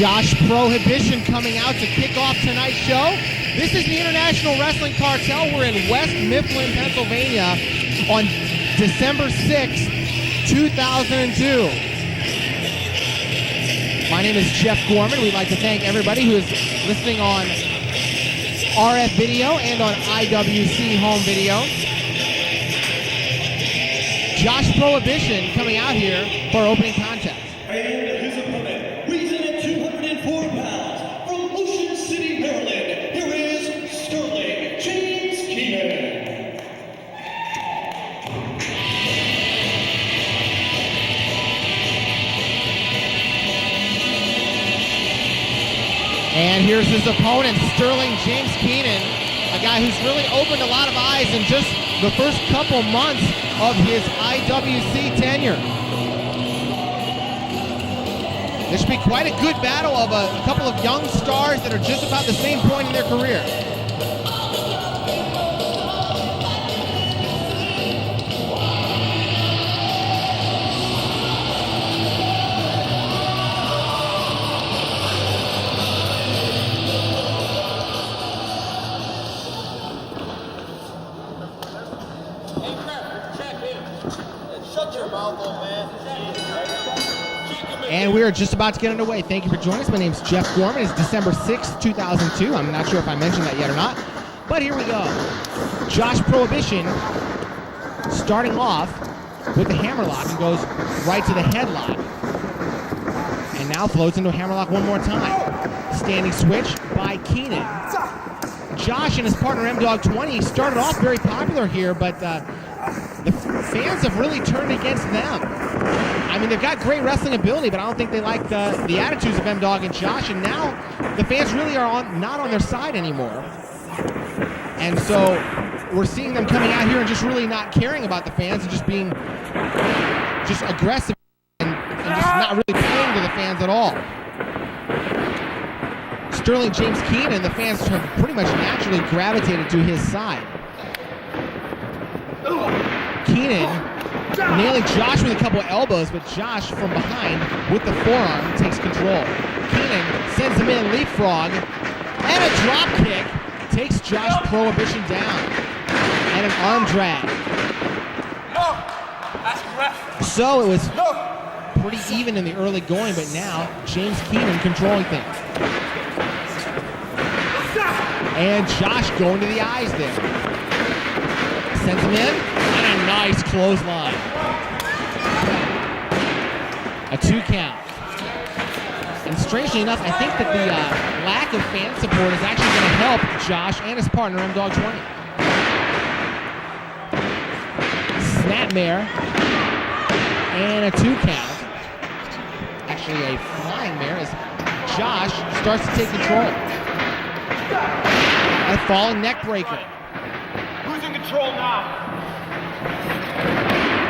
Josh Prohibition coming out to kick off tonight's show. This is the International Wrestling Cartel. We're in West Mifflin, Pennsylvania on December 6th, 2002. My name is Jeff Gorman. We'd like to thank everybody who is listening on RF video and on IWC home video. Josh Prohibition coming out here for our opening contest. And his opponent, weighs in at 204 pounds, from Ocean City, Maryland, here is Sterling James Keenan. And here's his opponent, Sterling James Keenan, a guy who's really opened a lot of eyes in just the first couple months of his IWC tenure. This should be quite a good battle of a couple of young stars that are just about the same point in their career. And we are just about to get underway. Thank you for joining us. My name is Jeff Gorman. It's December 6th, 2002. I'm not sure if I mentioned that yet or not, but here we go. Josh Prohibition starting off with the hammerlock and goes right to the headlock. And now floats into a hammerlock one more time. Standing switch by Keenan. Josh and his partner M-Dogg 20 started off very popular here, but the fans have really turned against them. I mean, they've got great wrestling ability, but I don't think they like the attitudes of M-Dogg and Josh, and now the fans really are not on their side anymore. And so we're seeing them coming out here and just really not caring about the fans and just being just aggressive and just not really paying to the fans at all. Sterling James Keenan, the fans have pretty much naturally gravitated to his side. Keenan nailing Josh with a couple of elbows, but Josh from behind with the forearm takes control. Keenan sends him in, leapfrog, and a drop kick takes Josh Prohibition down. And an arm drag. So it was pretty even in the early going, but now James Keenan controlling things. And Josh going to the eyes there. Sends him in, and a nice clothesline. A 2 count. And strangely enough, I think that the lack of fan support is actually going to help Josh and his partner, M-Dogg 20. Snapmare. And a 2 count. Actually, a flying mare as Josh starts to take control. A falling neck breaker. Who's in control now?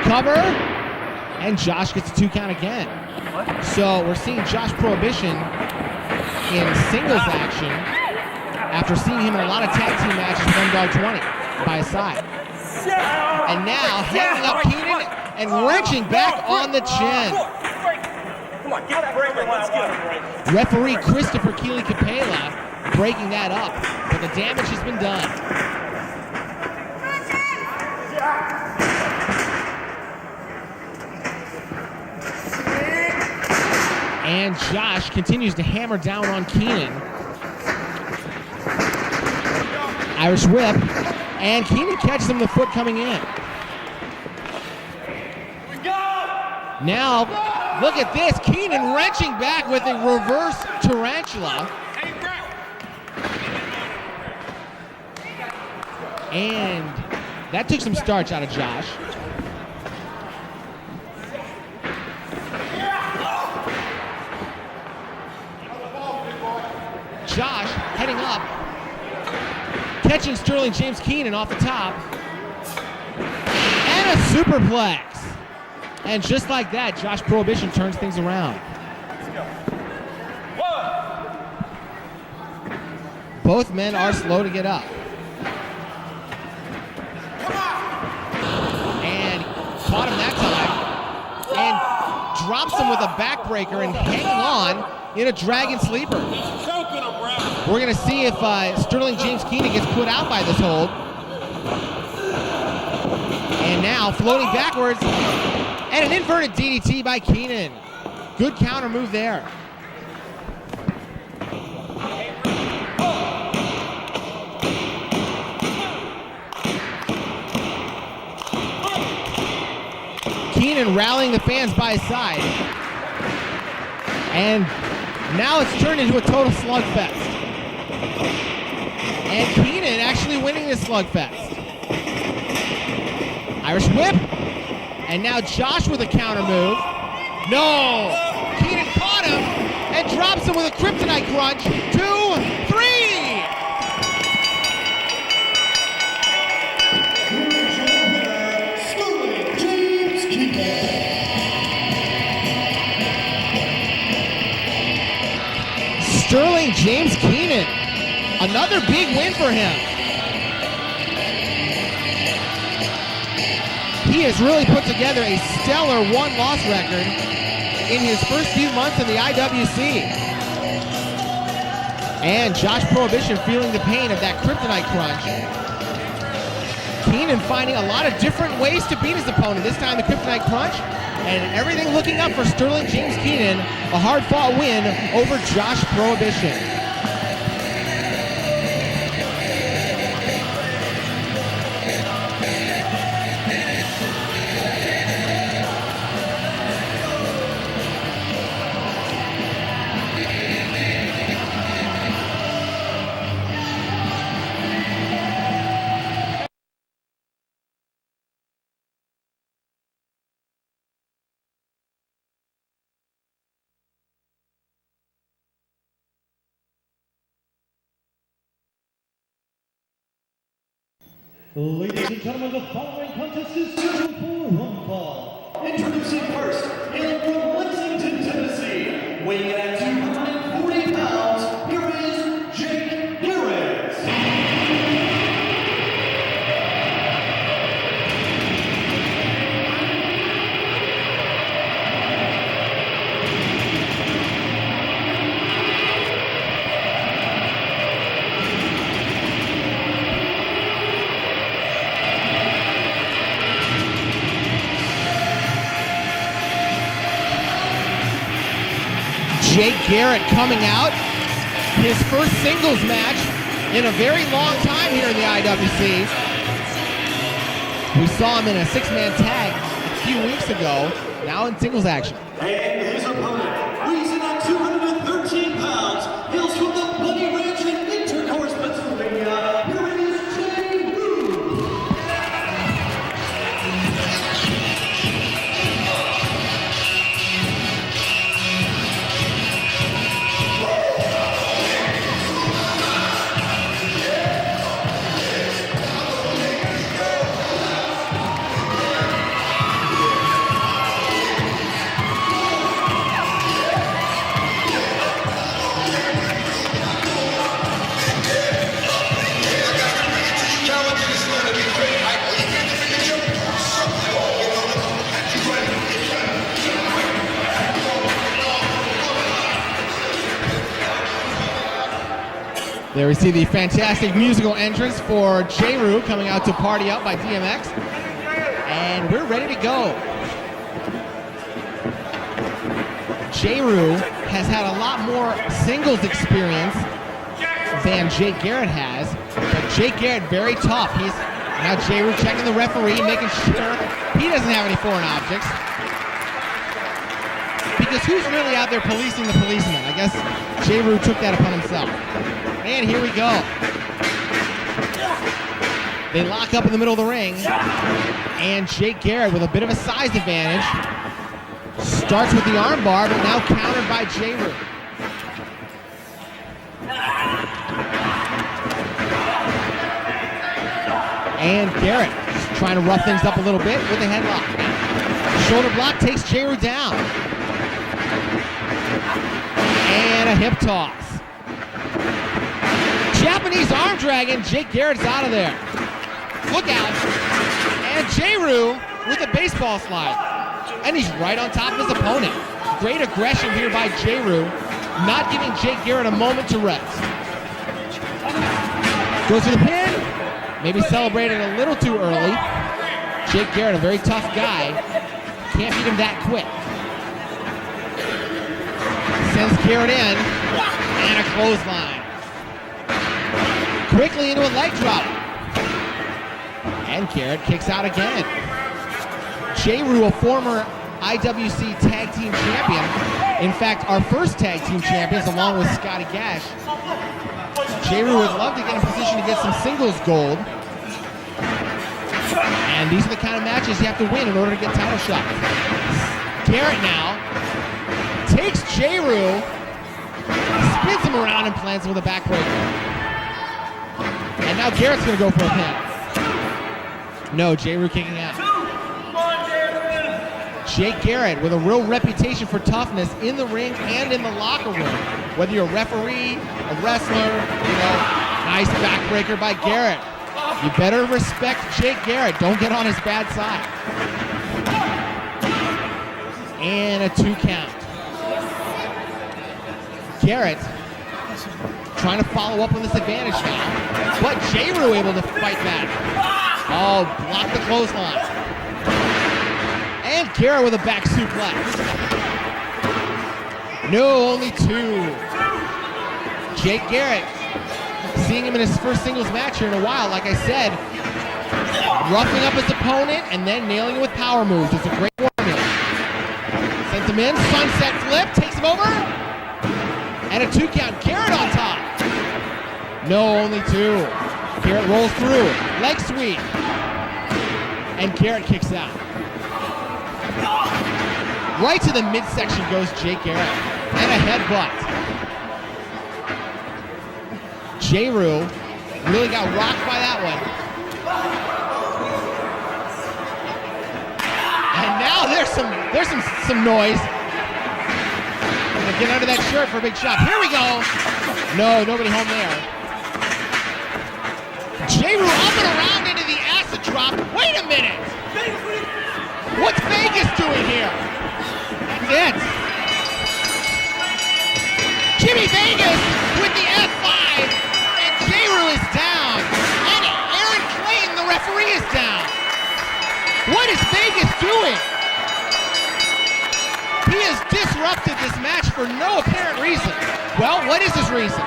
Cover, and Josh gets a 2 count again. What? So we're seeing Josh Prohibition in singles action after seeing him in a lot of tag team matches with M-Dogg 20 by his side. And now hanging up Keenan and wrenching back on the chin. Come on, get that break. Let's get it. Referee Christopher Keely Capella breaking that up, but the damage has been done. And Josh continues to hammer down on Keenan. Irish whip, and Keenan catches him in the foot coming in. Now, look at this. Keenan wrenching back with a reverse tarantula. And that took some starch out of Josh. Josh heading up, catching Sterling James Keenan off the top, and a superplex. And just like that, Josh Prohibition turns things around. Both men are slow to get up. And caught him that time, and drops him with a backbreaker and hanging on in a dragon sleeper. We're going to see if Sterling James Keenan gets put out by this hold. And now floating backwards, and an inverted DDT by Keenan. Good counter move there. Keenan rallying the fans by his side. And now it's turned into a total slugfest. And Keenan actually winning this slugfest. Irish whip. And now Josh with a counter move. No! Keenan caught him and drops him with a kryptonite crunch. 2, 3! Sterling James Keenan, another big win for him. He has really put together a stellar one-loss record in his first few months in the IWC. And Josh Prohibition feeling the pain of that kryptonite crunch. Keenan finding a lot of different ways to beat his opponent. This time the kryptonite crunch. And everything looking up for Sterling James Keenan. A hard-fought win over Josh Prohibition. Ladies and gentlemen, the following contest is scheduled for one fall. Introducing first, hailing from Lexington, Tennessee, weighing in at 240 pounds, here is Jake Garrett. Jake Garrett coming out, his first singles match in a very long time here in the IWC. We saw him in a 6-man tag a few weeks ago, now in singles action. And his opponent, weighing in at 213 pounds, hails from the Bunny Ranch in Intercourse, Pennsylvania, here is Jay Rue. There we see the fantastic musical entrance for J-Roo coming out to Party Up by DMX. And we're ready to go. J-Roo has had a lot more singles experience than Jake Garrett has. But Jake Garrett very tough. Now J-Roo checking the referee, making sure he doesn't have any foreign objects. Because who's really out there policing the policeman? I guess J-Roo took that upon himself. And here we go. They lock up in the middle of the ring. And Jake Garrett with a bit of a size advantage. Starts with the armbar, but now countered by J-Roo. And Garrett just trying to rough things up a little bit with a headlock. Shoulder block takes J-Roo down. And a hip toss. Japanese arm dragon, Jake Garrett's out of there. Look out. And J-Roo with a baseball slide. And he's right on top of his opponent. Great aggression here by J-Roo. not giving Jake Garrett a moment to rest. Goes to the pin. Maybe celebrated a little too early. Jake Garrett, a very tough guy. Can't beat him that quick. Sends Garrett in. And a clothesline. Quickly into a leg drop. And Garrett kicks out again. J-Ru, a former IWC Tag Team Champion. In fact, our first Tag Team Champions, along with Scotty Gash. J-Ru would love to get in position to get some singles gold. And these are the kind of matches you have to win in order to get title shots. Garrett now takes J-Ru, spins him around and plants him with a backbreaker. And now Garrett's going to go for a pin. No, J-Ru kicking out. Jake Garrett with a real reputation for toughness in the ring and in the locker room. Whether you're a referee, a wrestler, nice backbreaker by Garrett. You better respect Jake Garrett. Don't get on his bad side. And a 2 count. Garrett trying to follow up on this advantage now. But J-Ru able to fight back. Oh, block the clothesline. And Garrett with a back suplex. No, only 2. Jake Garrett, seeing him in his first singles match here in a while, like I said, roughing up his opponent and then nailing him with power moves. It's a great formula. Sends him in, sunset flip, takes him over. And a 2 count, Garrett on top. No, only 2. Garrett rolls through, leg sweep. And Garrett kicks out. Right to the midsection goes Jake Garrett. And a headbutt. J-Ru really got rocked by that one. And now there's some noise. Gonna get under that shirt for a big shot. Here we go. No, nobody home there. J-Ru up and around into the acid drop. Wait a minute. What's Vegas doing here? That's it. Jimmy Vegas with the F5. And J-Ru is down. And Aaron Clayton, the referee, is down. What is Vegas doing? He has disrupted this match for no apparent reason. Well, what is his reason?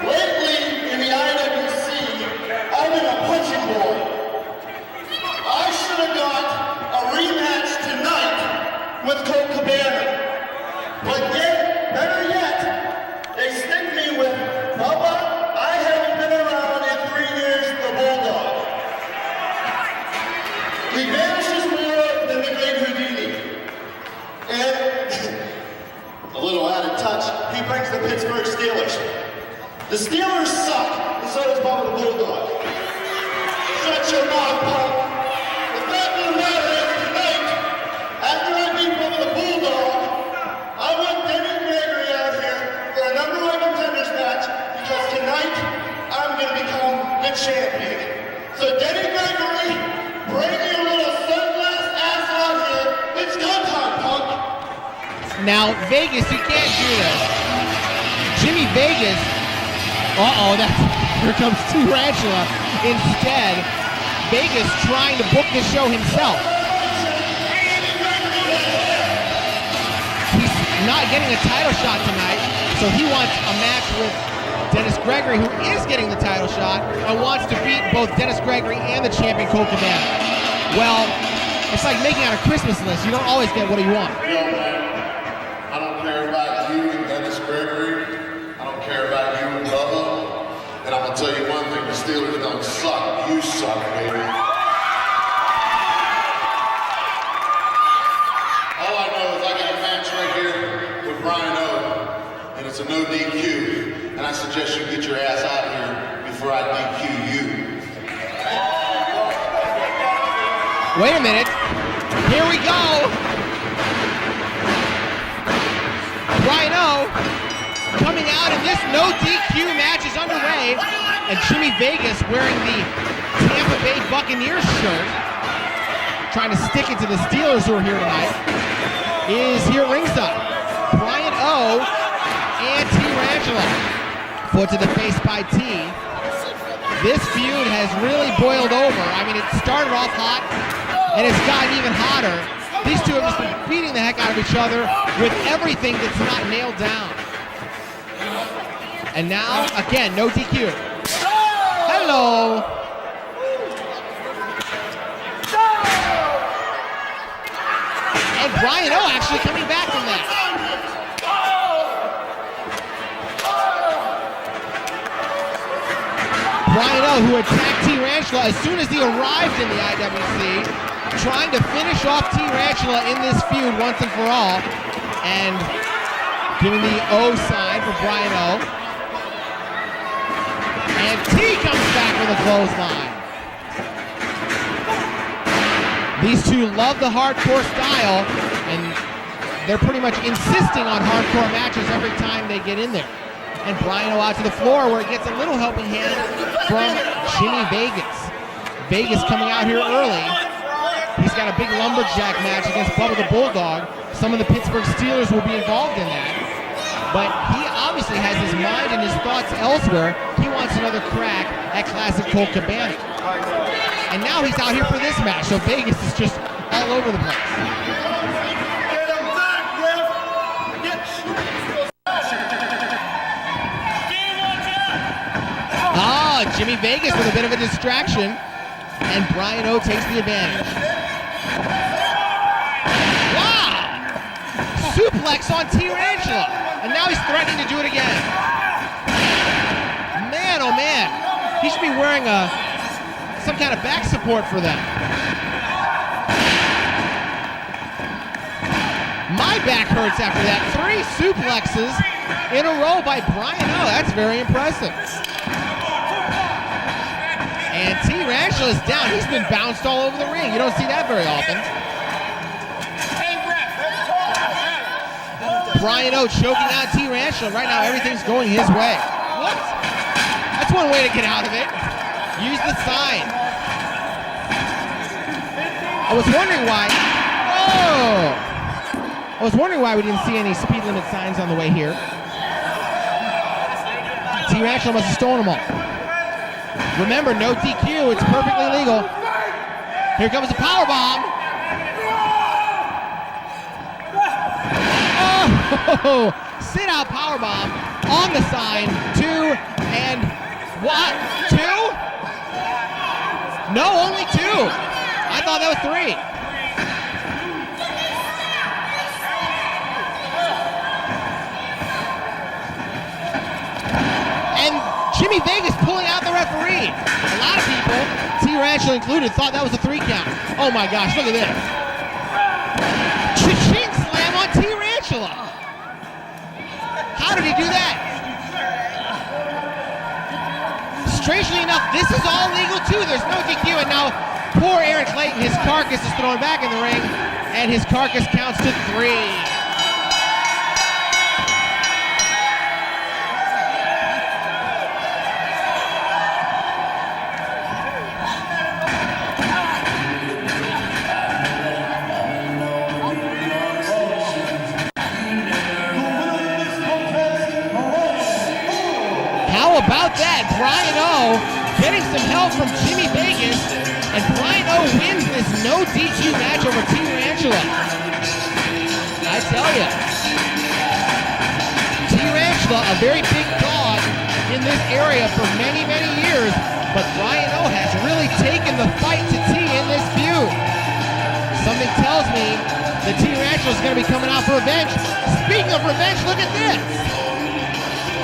Lately in the IWC, I've been a punching boy. I should have got a rematch tonight with Colt Cabana. But better yet, they stick me with Bubba. I haven't been around in 3 years, the Bulldog. He vanishes more than the great Houdini. And a little out of touch, he brings the Pittsburgh Steelers. The Steelers suck, and so does Bubba the Bulldog. Shut your mouth, punk. The fact of the matter is, tonight, after I beat Bubba the Bulldog, I want Gregory out here for a number 1 contenders match, because tonight, I'm going to become the champion. So Gregory, bring your little sunglass ass out here. It's go time, punk. Now, Vegas, you can't do this. Jimmy Vegas. Here comes Rantula. Instead, Vegas trying to book the show himself. He's not getting a title shot tonight, so he wants a match with Dennis Gregory, who is getting the title shot, and wants to beat both Dennis Gregory and the champion Colt Cabana. Well, it's like making out a Christmas list. You don't always get what you want. Yo, man, I don't care about you and Dennis Gregory. I don't care about you and Bubba. And I'm going to tell you one thing, the Steelers don't suck. You suck, baby. All I know is I got a match right here with Brian O. And it's a no DQ. And I suggest you get your ass out of here before I DQ you. Wait a minute. Here we go. Brian O. coming out, and this no DQ match is underway. And Jimmy Vegas wearing the Tampa Bay Buccaneers shirt, trying to stick it to the Steelers who are here tonight. is here ringside. Brian O and Tarantula. Foot to the face by T. This feud has really boiled over. I mean, it started off hot, and it's gotten even hotter. These two have just been beating the heck out of each other with everything that's not nailed down. And now, again, no DQ. Hello. And Brian O actually coming back from that. Brian O, who attacked Tarantula as soon as he arrived in the IWC, trying to finish off Tarantula in this feud once and for all, and giving the O sign for Brian O. And T comes back with a clothesline. These two love the hardcore style, and they're pretty much insisting on hardcore matches every time they get in there. And Brian O out to the floor where he gets a little helping hand from Jimmy Vegas. Vegas coming out here early. He's got a big lumberjack match against Bubba the Bulldog. Some of the Pittsburgh Steelers will be involved in that. But he obviously has his mind and his thoughts elsewhere. He wants another crack at Classic Colt Cabana. And now he's out here for this match, so Vegas is just all over the place. Jimmy Vegas with a bit of a distraction, and Brian O takes the advantage. Wow! Suplex on Tarantula, and now he's threatening to do it again. Man, oh man, he should be wearing some kind of back support for that. My back hurts after that. 3 suplexes in a row by Brian O. That's very impressive. And Tarantula's down. He's been bounced all over the ring. You don't see that very often. Brian O choking out Tarantula. Right now, everything's going his way. What? That's one way to get out of it. Use the sign. I was wondering why. Oh! I was wondering why we didn't see any speed limit signs on the way here. Tarantula must have stolen them all. Remember, no DQ. It's perfectly legal. Here comes the powerbomb. Oh! Sit-out powerbomb on the sign. 2 and what? 2? No, only 2. I thought that was 3. And Jimmy Vegas pulling out the referee. A lot of people, Tarantula included, thought that was a 3 count. Oh my gosh, look at this. Cha-ching slam on Tarantula. How did he do that? Strangely enough, this is all legal too. There's no DQ, and now poor Aaron Clayton, his carcass is thrown back in the ring, and his carcass counts to 3. About that, Brian O getting some help from Jimmy Vegas, and Brian O wins this no DQ match over Tarantula. I tell you, Tarantula, a very big dog in this area for many, many years, but Brian O has really taken the fight to T in this feud. Something tells me that Tarantula is going to be coming out for revenge. Speaking of revenge, look at this.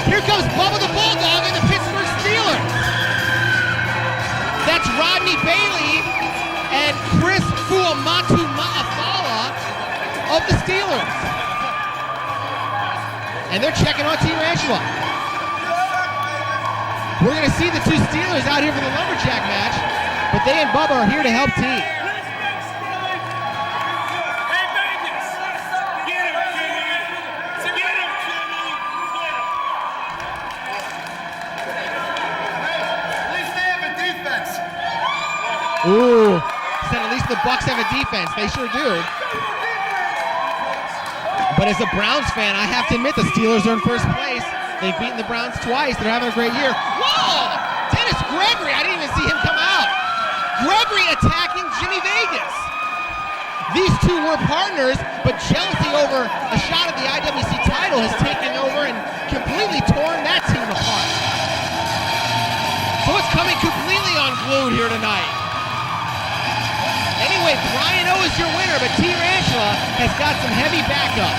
Here comes Bubba the Bulldog and the Pittsburgh Steelers. That's Rodney Bailey and Chris Fuamatu Ma'afala of the Steelers. And they're checking on Tarantula. We're going to see the 2 Steelers out here for the lumberjack match, but they and Bubba are here to help T. Ooh, said at least the Bucks have a defense. They sure do. But as a Browns fan, I have to admit the Steelers are in first place. They've beaten the Browns twice. They're having a great year. Whoa! Dennis Gregory, I didn't even see him come out. Gregory attacking Jimmy Vegas. These two were partners, but jealousy over a shot at the IWC title has taken over and completely torn that team apart. So it's coming completely unglued here tonight. Anyway, Brian O is your winner, but T. Rantula has got some heavy backup.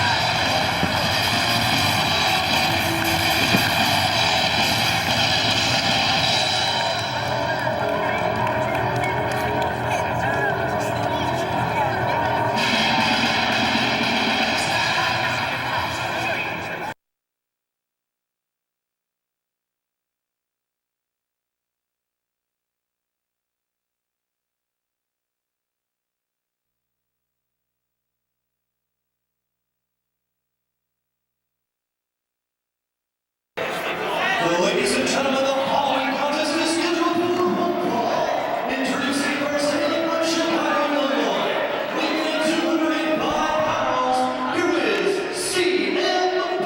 Ladies and gentlemen, the following contest is scheduled for one fall. Introducing first hailing from Chicago, Illinois, weighing in at 205 pounds, here is CM-Dogg.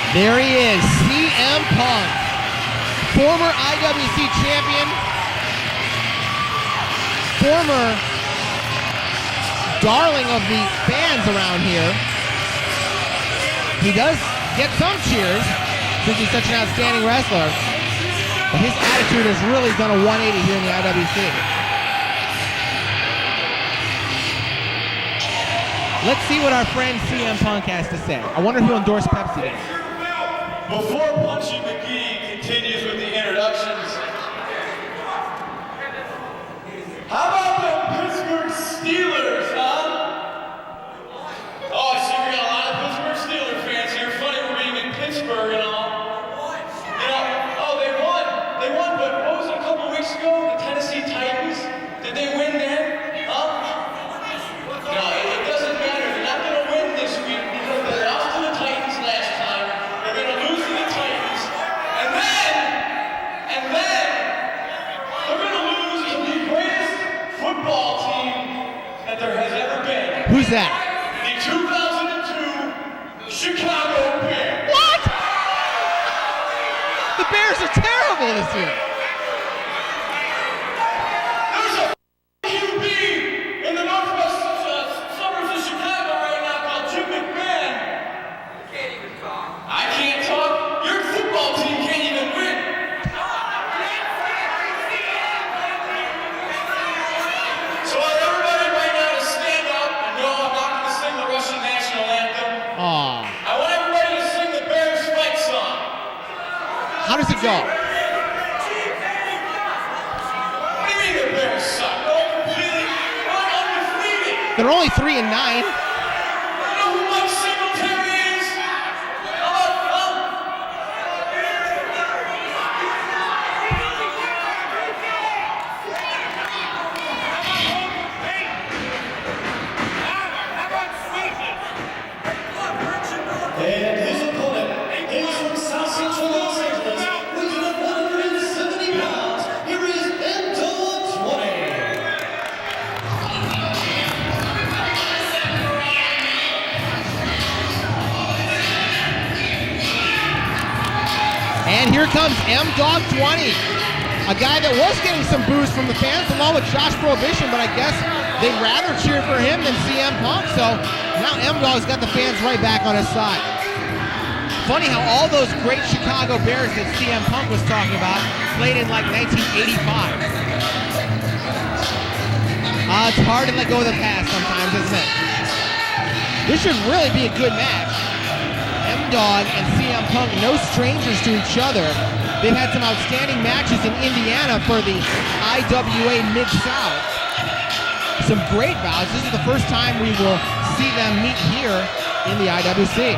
There he is, CM Punk, former IWC champion, former darling of the fans around here. He does get some cheers since he's such an outstanding wrestler, but his attitude has really done a 180 here in the IWC. Let's see what our friend CM Punk has to say. I wonder if he'll endorse Pepsi today. Before Punchy McGee continues with the introductions, how about the Pittsburgh Steelers, huh? Oh, I see we got a lot of Pittsburgh Steelers fans here. Funny we're being in Pittsburgh and all. You know, oh, they won, but what was it a couple weeks ago? The Tennessee Titans? Did they win then? Huh? No, it doesn't matter. They're not going to win this week because they lost to the Titans last time. They're going to lose to the Titans. And then, they're going to lose to the greatest football team that there has ever been. Who's that? The 2002 Chicago Bears. What? The Bears are terrible this year. There's a QB in the northwest suburbs of Chicago right now called Jim McMahon. You can't even talk. I can't talk. Your football team can't even win. So I want everybody right now to stand up and know I'm not going to sing the Russian national anthem. Aw, I want everybody to sing the Bears fight song. how does it go? What do you mean the Bears suck? They're undefeated. They're only 3-9. You know who Mike Singletary is? How about And his opponent is from South Central Los Angeles, weighing in at 170 pounds, here is M-Dogg 20. And here comes M-Dogg 20, a guy that was getting some boos from the fans along with Josh Prohibition, but I guess they'd rather cheer for him than CM Punk, so now M-Dogg's got the fans right back on his side. Funny how all those great Chicago Bears that CM Punk was talking about played in like 1985. It's hard to let go of the past sometimes, isn't it? This should really be a good match. M-Dogg and CM Punk, no strangers to each other. They've had some outstanding matches in Indiana for the IWA Mid-South. some great bouts. This is the first time we will see them meet here in the IWC.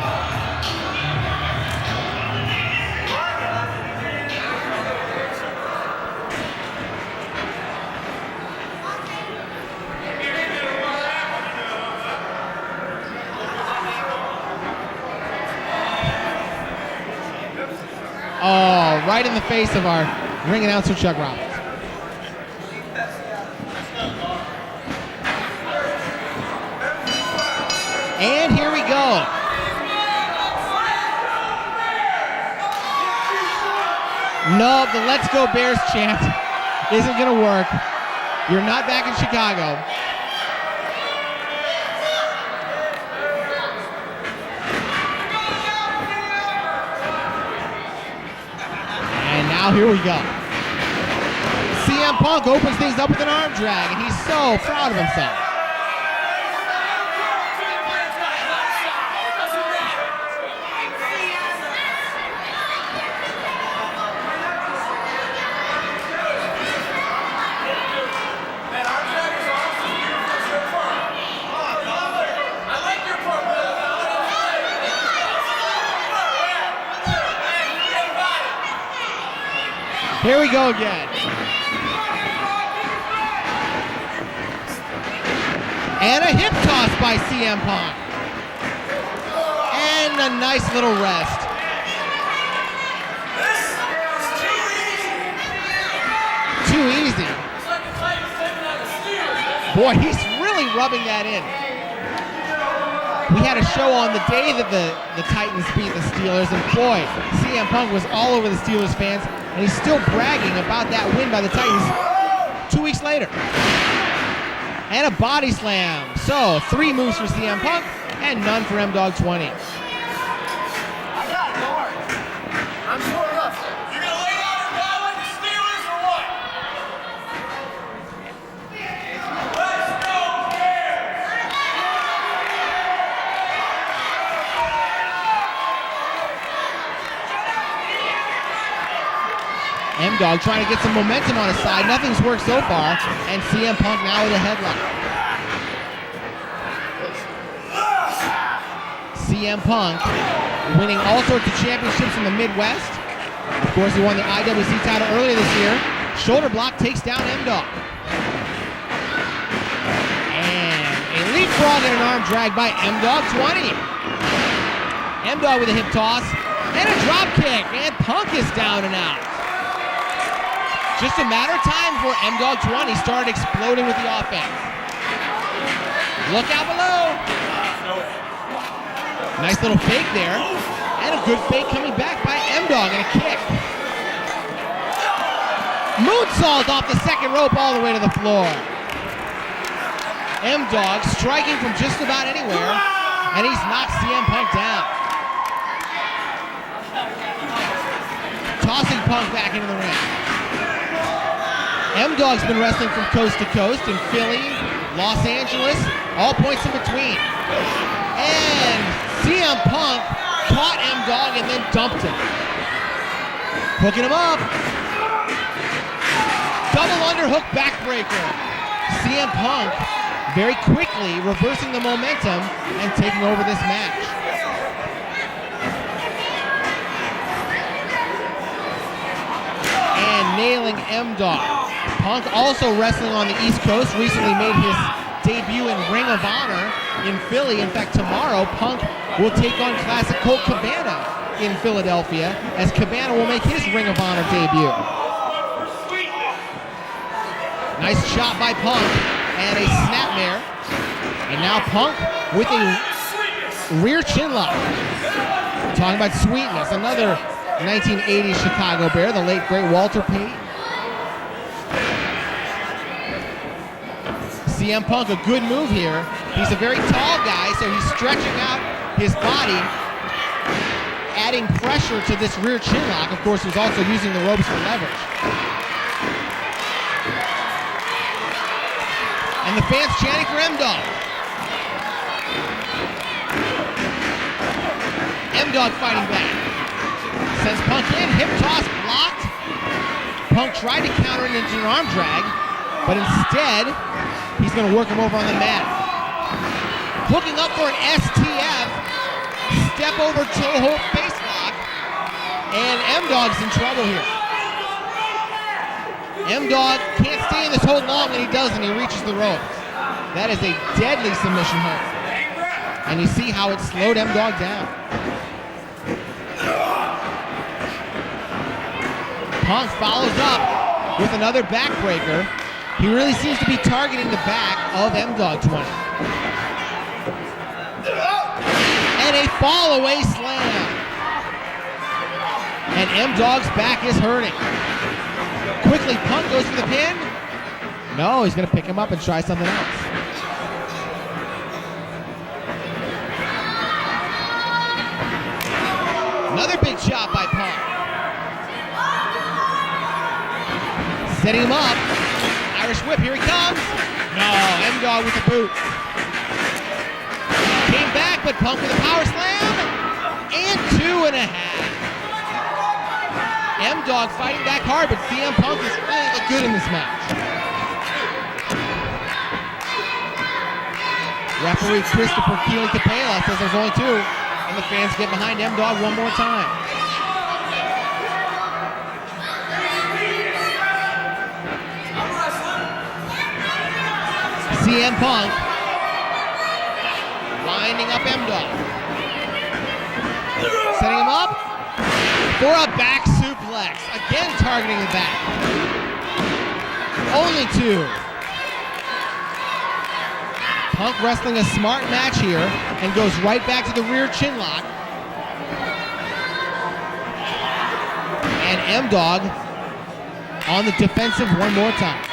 Oh, right in the face of our ring announcer, Chuck Roberts. And here we go. No, the Let's Go Bears chant isn't going to work. You're not back in Chicago. And now here we go. CM Punk opens things up with an arm drag, and he's so proud of himself. Here we go again. And a hip toss by CM Punk. And a nice little rest. Too easy. Boy, he's really rubbing that in. We had a show on the day that the Titans beat the Steelers, and boy, CM Punk was all over the Steelers fans, and he's still bragging about that win by the Titans 2 weeks later. And a body slam. So 3 moves for CM Punk and none for M-Dogg 20. I'm sure enough. You gonna lay down and battle like the Steelers or what? Let's go, Bears! M-Dogg trying to get some momentum on his side. Nothing's worked so far. And CM Punk now with a headlock. CM Punk winning all sorts of championships in the Midwest. Of course, he won the IWC title earlier this year. Shoulder block takes down M-Dogg. And a leapfrog and an arm drag by M-Dogg 20. M-Dogg with a hip toss and a drop kick. And Punk is down and out. Just a matter of time before M-Dogg 20 started exploding with the offense. Look out below. Nice little fake there. And a good fake coming back by M-Dogg and a kick. Moonsault off the second rope all the way to the floor. M-Dogg striking from just about anywhere. And he's knocked CM Punk down. Tossing Punk back into the ring. M-Dogg's been wrestling from coast to coast in Philly, Los Angeles, all points in between. And CM Punk caught M-Dogg and then dumped him. Hooking him up. Double underhook backbreaker. CM Punk very quickly reversing the momentum and taking over this match. And nailing M-Dogg. Punk also wrestling on the East Coast, recently made his debut in Ring of Honor in Philly. In fact, tomorrow, Punk will take on classic Colt Cabana in Philadelphia, as Cabana will make his Ring of Honor debut. Nice shot by Punk, and a snapmare. And now Punk with a rear chin lock. Talking about sweetness, another 1980s Chicago Bear, the late great Walter Payton. CM Punk, a good move here. He's a very tall guy, so he's stretching out his body, adding pressure to this rear chin lock. Of course, he's also using the ropes for leverage. And the fans chanting for M-Dogg. M-Dogg fighting back. Sends Punk in, hip toss blocked. Punk tried to counter it into an arm drag, but instead, He's going to work him over on the mat. Hooking up for an STF. Step over toe hold face lock. And M-Dogg's in trouble here. M-Dogg can't stay in this hold long, and he does, and he reaches the ropes. That is a deadly submission hold. And you see how it slowed M-Dogg down. Punk follows up with another backbreaker. He really seems to be targeting the back of M-Dogg 20. And a fall away slam. And M-Dogg's back is hurting. Quickly, Punk goes for the pin. No, he's going to pick him up and try something else. Another big shot by Punk. Setting him up. Irish whip, here he comes. No, M-Dogg with the boot. Came back, but Punk with a power slam. And 2.5. M-Dogg fighting back hard, but CM Punk is really look good in this match. Referee Christopher Keeley-Capela says there's only 2, and the fans get behind M-Dogg one more time. CM Punk winding up M-Dogg. Setting him up for a back suplex. Again targeting the back. Only 2. Punk wrestling a smart match here and goes right back to the rear chin lock. And M-Dogg on the defensive one more time.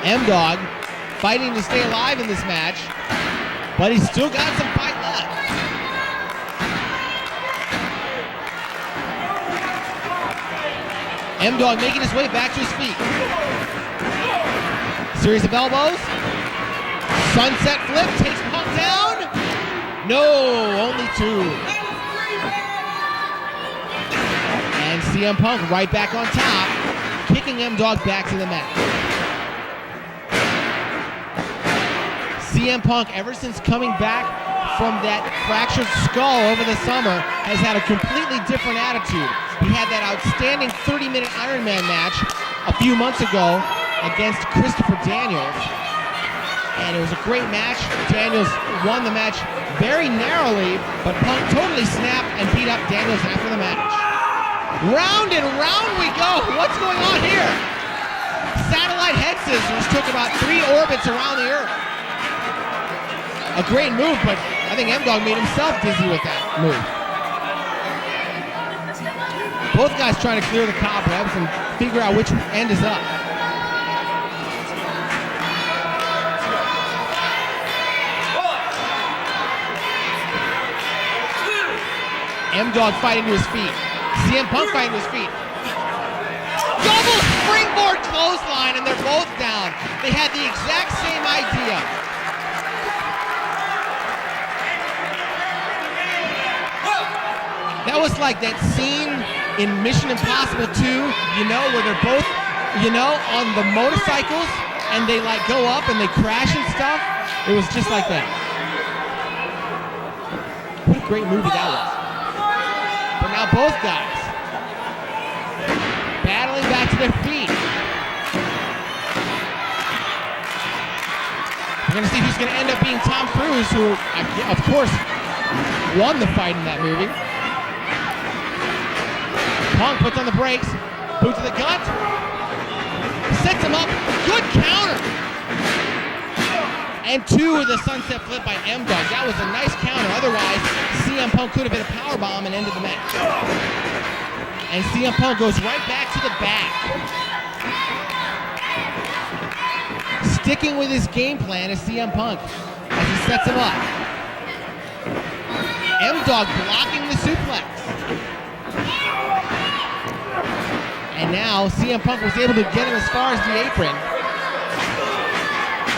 M-Dogg fighting to stay alive in this match, but he's still got some fight left. M-Dogg making his way back to his feet. Series of elbows. Sunset flip takes Punk down. No, only 2. And CM Punk right back on top, kicking M-Dogg back to the mat. CM Punk, ever since coming back from that fractured skull over the summer, has had a completely different attitude. He had that outstanding 30-minute Iron Man match a few months ago against Christopher Daniels, and it was a great match. Daniels won the match very narrowly, but Punk totally snapped and beat up Daniels after the match. Round and round we go. What's going on here? Satellite head scissors took about 3 orbits around the earth. A great move, but I think M-Dogg made himself dizzy with that move. Both guys trying to clear the cobwebs and figure out which end is up. M-Dogg fighting to his feet. CM Punk fighting to his feet. Double springboard clothesline, and they're both down. They had the exact same idea. That was like that scene in Mission Impossible 2, you know, where they're both, you know, on the motorcycles and they like go up and they crash and stuff. It was just like that. What a great movie that was. But now both guys battling back to their feet. We're going to see who's going to end up being Tom Cruise, who, of course, won the fight in that movie. Punk puts on the brakes, boot to the gut, sets him up, good counter. And 2 with a sunset flip by M-Dogg. That was a nice counter. Otherwise, CM Punk could have hit a powerbomb and ended the match. And CM Punk goes right back to the back. Sticking with his game plan is CM Punk as he sets him up. M-Dogg blocking the suplex. And now CM Punk was able to get him as far as the apron.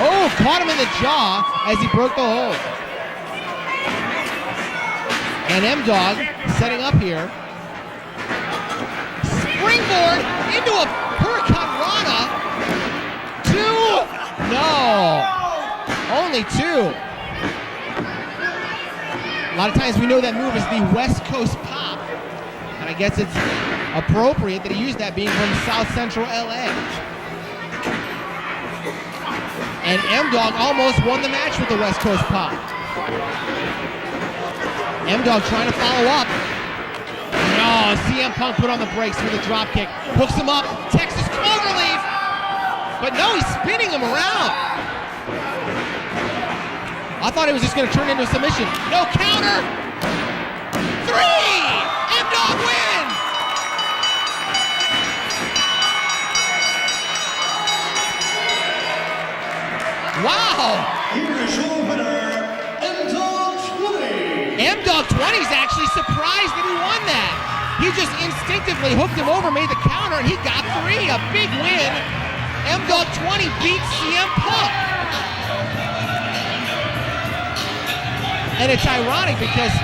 Oh, caught him in the jaw as he broke the hold. And M-Dogg setting up here. Springboard into a Hurricane Rana. 2. No. Only 2. A lot of times we know that move is the West Coast pop. And I guess it's appropriate that he used that being from South Central LA. And M-Dogg almost won the match with the West Coast pop. M-Dogg trying to follow up. No, CM Punk put on the brakes with a drop kick. Hooks him up, Texas Cloverleaf. But no, he's spinning him around. I thought it was just going to turn into a submission. No counter. 3! M-Dogg win! Wow! Here is your winner, M-Dogg 20. M-Dogg 20 is actually surprised that he won that. He just instinctively hooked him over, made the counter, and he got 3. A big win. M-Dogg 20 beats CM Punk. And it's ironic because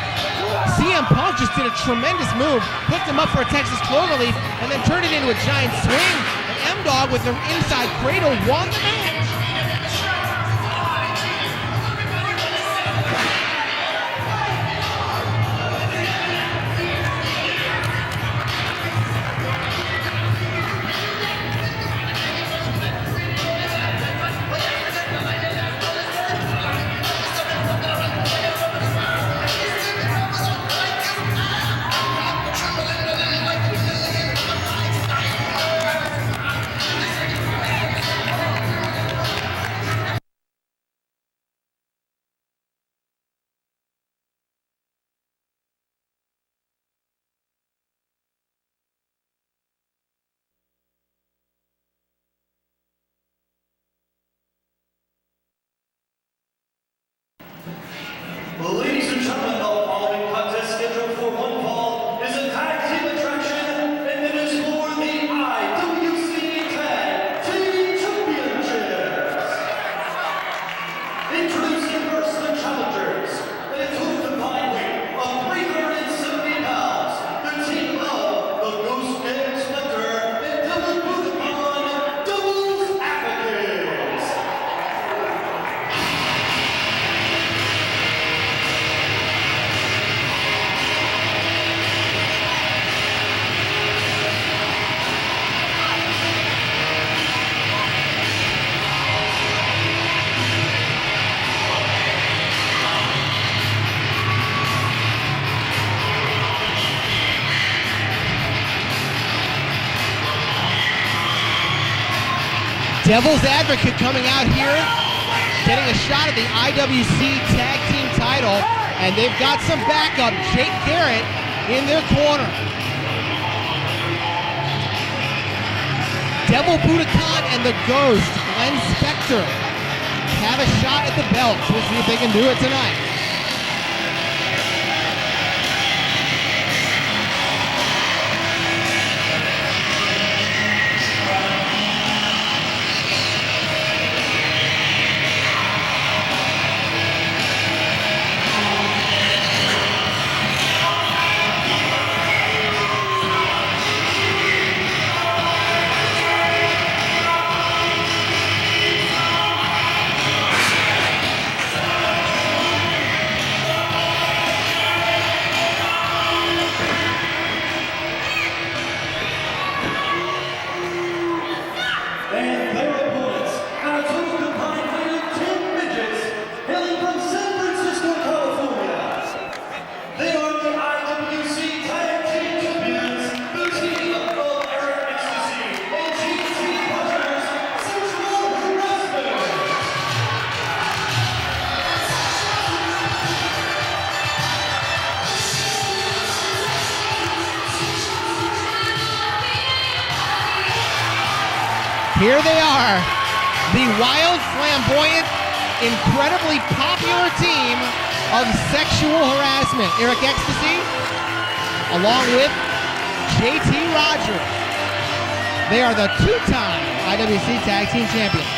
CM Punk just did a tremendous move, hooked him up for a Texas Cloverleaf, and then turned it into a giant swing. And M-Dogg with the inside cradle won the match. Ladies and gentlemen, the following contest scheduled for one fall is a tag team attraction, and it is for the IWC Tag Team Championships. Introducing first the challengers, in a total combined weight of 370 pounds, the team of the Ghost and Spectre and Double Bhudakahn Doubles Advocates. Devil's Advocate coming out here, getting a shot at the IWC Tag Team title, and they've got some backup. Jake Garrett in their corner. Devil Bhudakahn and the Ghost, Glenn Spectre, have a shot at the belt. We'll see if they can do it tonight. And their opponents, at a total combined weight of 10 midgets, hailing from San Francisco, California. They are the IWC Tag Team Champions, the team of Eric Ecstasy and GT Rodgers, Sexual Harassment. Here they are, the wild, flamboyant, incredibly popular team of Sexual Harassment. Eric Ecstasy, along with JT Rodgers. They are the two-time IWC Tag Team Champions.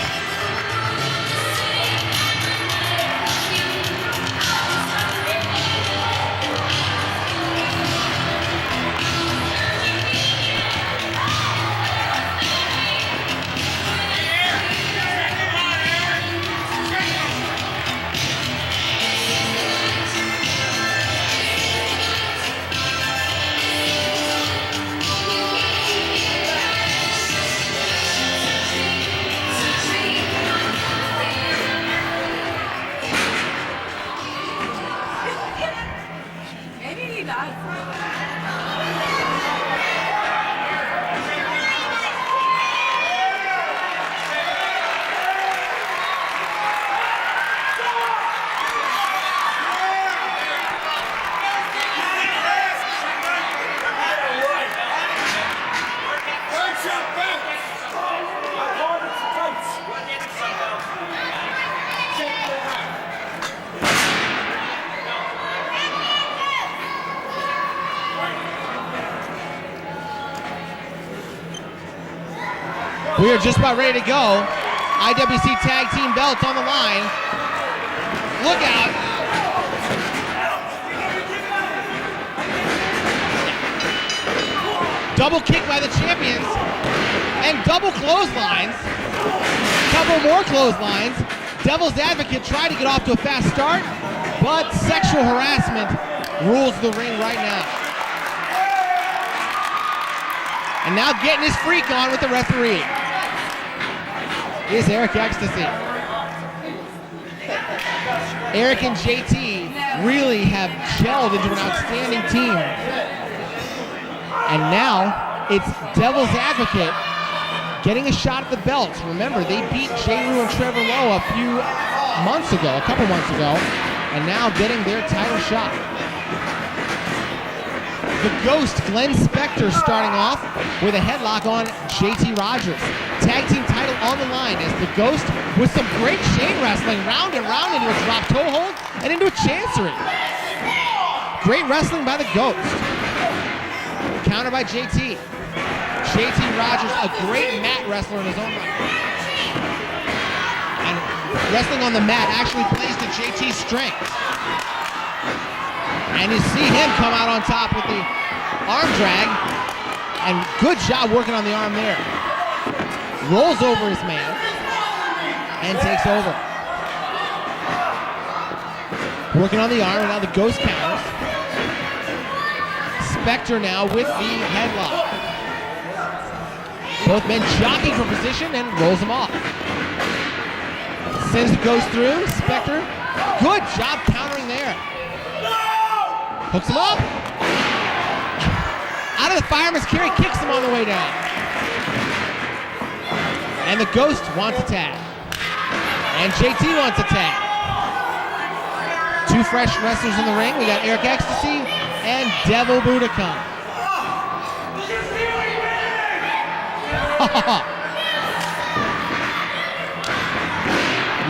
We are just about ready to go. IWC Tag Team belts on the line. Look out. Double kick by the champions. And double clotheslines. Couple more clotheslines. Devil's Advocate tried to get off to a fast start, but sexual harassment rules the ring right now. And now getting his freak on with the referee is Eric Ecstasy. Eric and JT really have gelled into an outstanding team. And now it's Devil's Advocate getting a shot at the belts. Remember, they beat J-Ru and Trevor Lowe a couple months ago, and now getting their title shot. The Ghost, Glenn Spectre, starting off with a headlock on JT Rodgers. Tag team title on the line as the Ghost, with some great chain wrestling, round and round into a drop toe hold and into a chancery. Great wrestling by the Ghost. Counter by JT. JT Rodgers, a great mat wrestler in his own right. And wrestling on the mat actually plays to JT's strength. And you see him come out on top with the arm drag. And good job working on the arm there. Rolls over his man and takes over. Working on the arm, and now the Ghost counters. Spectre now with the headlock. Both men jockeying for position and rolls him off. Sends the Ghost through. Spectre, good job countering there. Hooks him up. Out of the fireman's carry, kicks him on the way down. And the Ghost wants a tag. And JT wants a tag. Two fresh wrestlers in the ring. We got Eric Ecstasy and Devil Bhudakahn.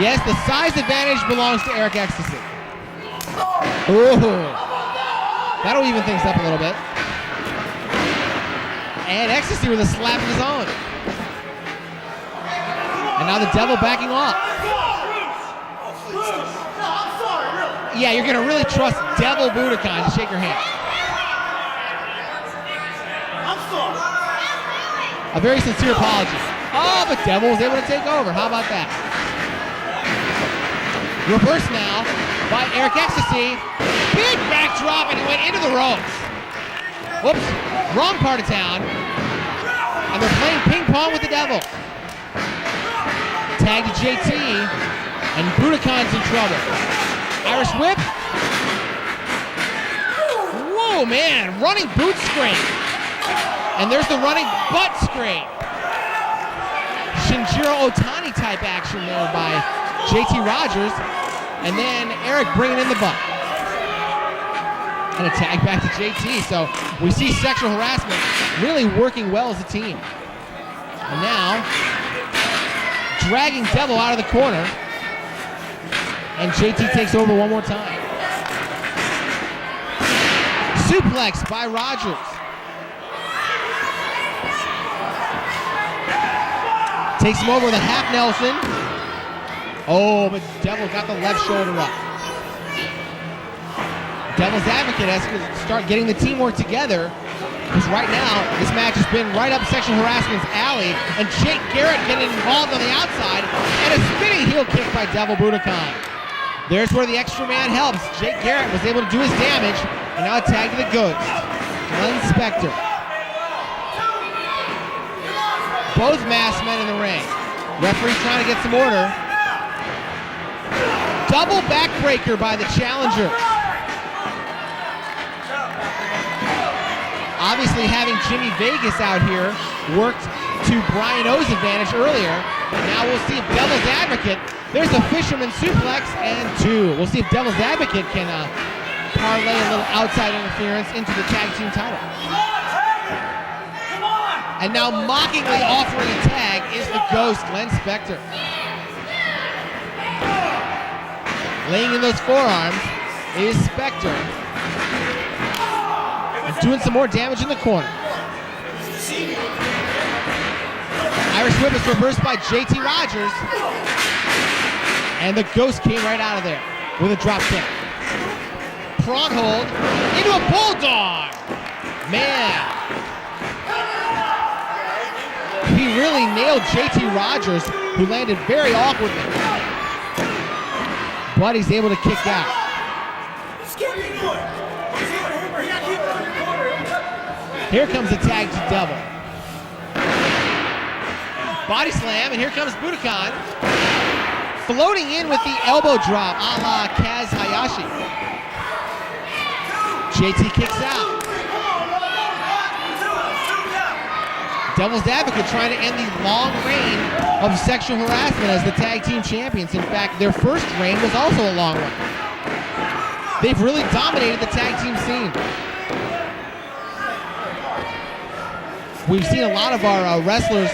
Yes, the size advantage belongs to Eric Ecstasy. Ooh. That'll even things up a little bit. And Ecstasy with a slap of his own. And now the Devil backing off. Yeah, you're going to really trust Devil Bhudakahn to shake your hand. A very sincere apology. Oh, but Devil was able to take over. How about that? Reverse now by Eric Ecstasy. Big backdrop, and he went into the ropes. Whoops, wrong part of town. And they're playing ping pong with the Devil. Tag to JT, and Bhudakahn's in trouble. Irish whip. Whoa, man, running boot scrape. And there's the running butt scrape. Shinjiro Otani type action there by JT Rodgers. And then Eric bringing in the butt. And a tag back to JT. So we see sexual harassment really working well as a team. And now, dragging Devil out of the corner. And JT takes over one more time. Suplex by Rodgers. Takes him over with a half Nelson. Oh, but Devil got the left shoulder up. Devil's Advocate has to start getting the teamwork together. Because right now, this match has been right up sexual harassment's alley. And Jake Garrett getting involved on the outside. And a spinning heel kick by Devil Bhudakahn. There's where the extra man helps. Jake Garrett was able to do his damage. And now a tag to the Ghost. Glenn Spectre. Both masked men in the ring. Referee trying to get some order. Double backbreaker by the challenger. Obviously having Jimmy Vegas out here worked to Brian O's advantage earlier. And now we'll see if Devil's Advocate, there's a fisherman suplex and two. We'll see if Devil's Advocate can parlay a little outside interference into the tag team title. And now mockingly offering a tag is the Ghost, Glenn Spectre. Laying in those forearms is Spectre. And doing some more damage in the corner. Irish whip is reversed by JT Rodgers. And the Ghost came right out of there with a drop kick. Prong hold into a bulldog. Man. He really nailed JT Rodgers, who landed very awkwardly. But he's able to kick out. Here comes the tag to Devil. Body slam, and here comes Bhudakahn. Floating in with the elbow drop, a la Kaz Hayashi. JT kicks out. Devil's Advocate trying to end the long reign of sexual harassment as the tag team champions. In fact, their first reign was also a long one. They've really dominated the tag team scene. We've seen a lot of our wrestlers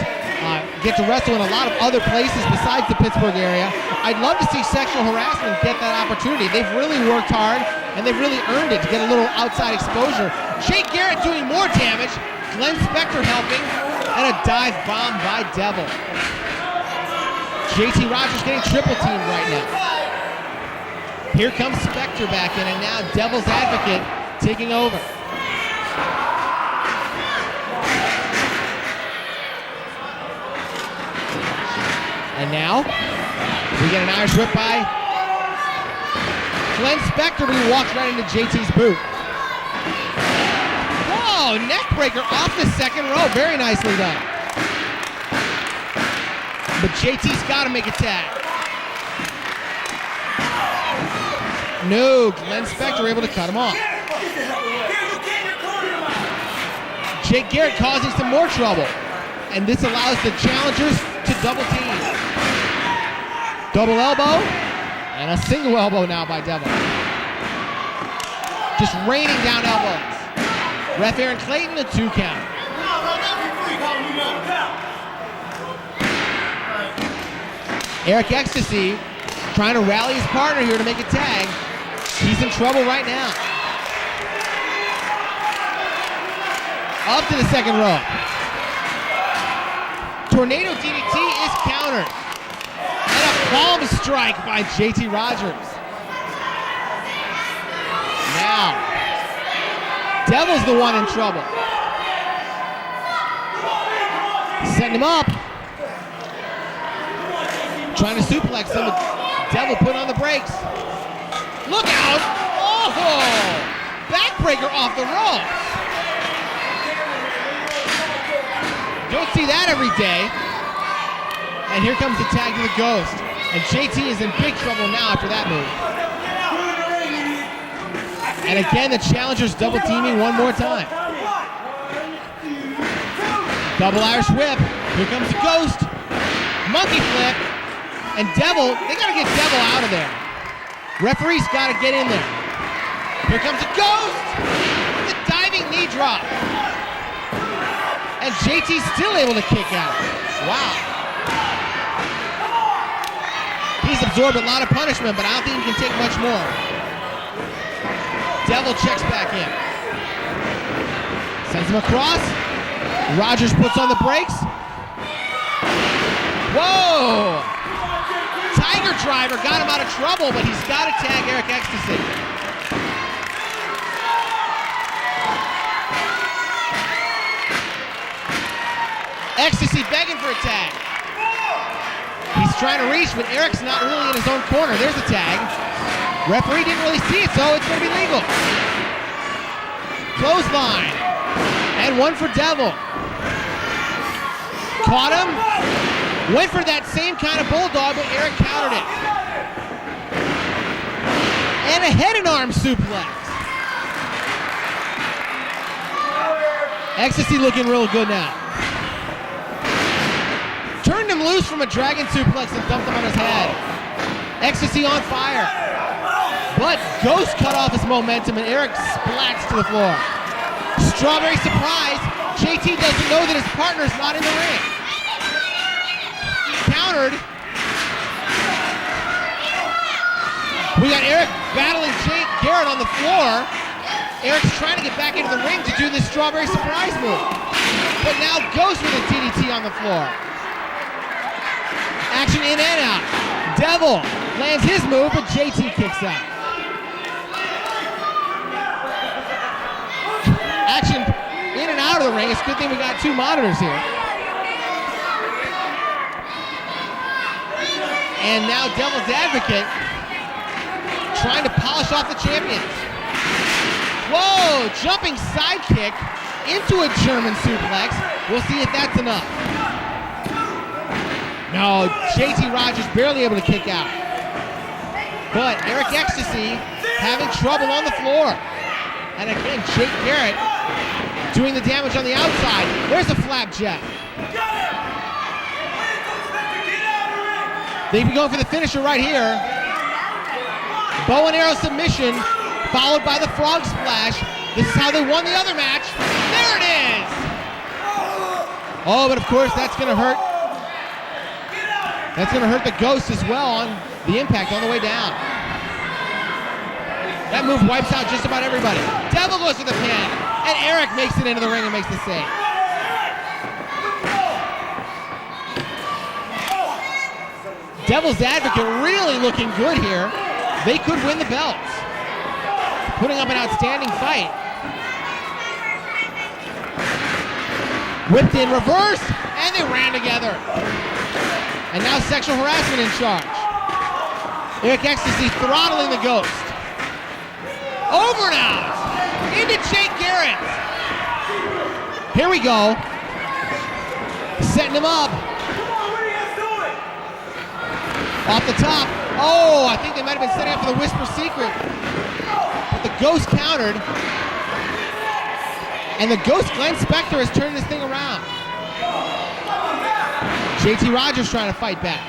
get to wrestle in a lot of other places besides the Pittsburgh area. I'd love to see sexual harassment get that opportunity. They've really worked hard, and they've really earned it to get a little outside exposure. Jake Garrett doing more damage. Glenn Spectre helping, and a dive bomb by Devil. JT Rodgers getting triple teamed right now. Here comes Spectre back in, and now Devil's Advocate taking over. And now, we get an Irish whip by Glenn Spectre, but he walks right into JT's boot. Whoa, neck breaker off the second row. Very nicely done. But JT's got to make a tag. No, Glenn Spectre able to cut him off. Jake Garrett causing some more trouble. And this allows the challengers to double team. Double elbow, and a single elbow now by Devil. Just raining down elbows. Ref Aaron Clayton, a 2 count. Eric Ecstasy trying to rally his partner here to make a tag. He's in trouble right now. Up to the second row. Tornado DDT is countered. And a palm strike by JT Rodgers. Now, Devil's the one in trouble. Setting him up. Trying to suplex him. Devil put on the brakes. Look out! Oh! Backbreaker off the ropes. Don't see that every day. And here comes the tag to the Ghost. And JT is in big trouble now after that move. And again, the challengers double teaming one more time. Double Irish whip. Here comes the Ghost. Monkey flip. And Devil, they got to get Devil out of there. Referee's got to get in there. Here comes the Ghost. The diving knee drop. And JT's still able to kick out. Wow. He's absorbed a lot of punishment, but I don't think he can take much more. Devil checks back in. Sends him across. Rodgers puts on the brakes. Whoa! Tiger driver got him out of trouble, but he's got to tag Eric Ecstasy. Ecstasy begging for a tag. He's trying to reach, but Eric's not really in his own corner. There's a tag. Referee didn't really see it, so it's going to be legal. Clothesline. And one for Devil. Caught him. Went for that same kind of bulldog, but Eric countered it. And a head and arm suplex. Ecstasy looking real good now. Turned him loose from a dragon suplex and dumped him on his head. Ecstasy on fire. But Ghost cut off his momentum and Eric splats to the floor. Strawberry surprise. JT doesn't know that his partner's not in the ring. Countered. We got Eric battling Jake Garrett on the floor. Eric's trying to get back into the ring to do this strawberry surprise move. But now Ghost with a DDT on the floor. Action in and out. Devil lands his move, but JT kicks out. Action in and out of the ring. It's a good thing we got two monitors here. And now Devil's Advocate trying to polish off the champions. Whoa, jumping sidekick into a German suplex. We'll see if that's enough. No, JT Rodgers barely able to kick out. But Eric Ecstasy having trouble on the floor. And again, Jake Garrett doing the damage on the outside. There's a flapjack. They be going for the finisher right here. Bow and arrow submission, followed by the frog splash. This is how they won the other match. There it is! Oh, but of course that's gonna hurt. That's gonna hurt the Ghost as well on the impact on the way down. That move wipes out just about everybody. Devil goes for the pin, and Eric makes it into the ring and makes the save. Devil's Advocate really looking good here. They could win the belts. Putting up an outstanding fight. Whipped in reverse, and they ran together. And now Sexual Harassment in charge. Eric Ecstasy throttling the Ghost. Over and out. Into Jake Garrett. Here we go. Setting him up. Off the top. Oh, I think they might have been setting up for the Whisper Secret. But the Ghost countered. And the Ghost, Glenn Spectre, has turned this thing around. JT Rodgers trying to fight back.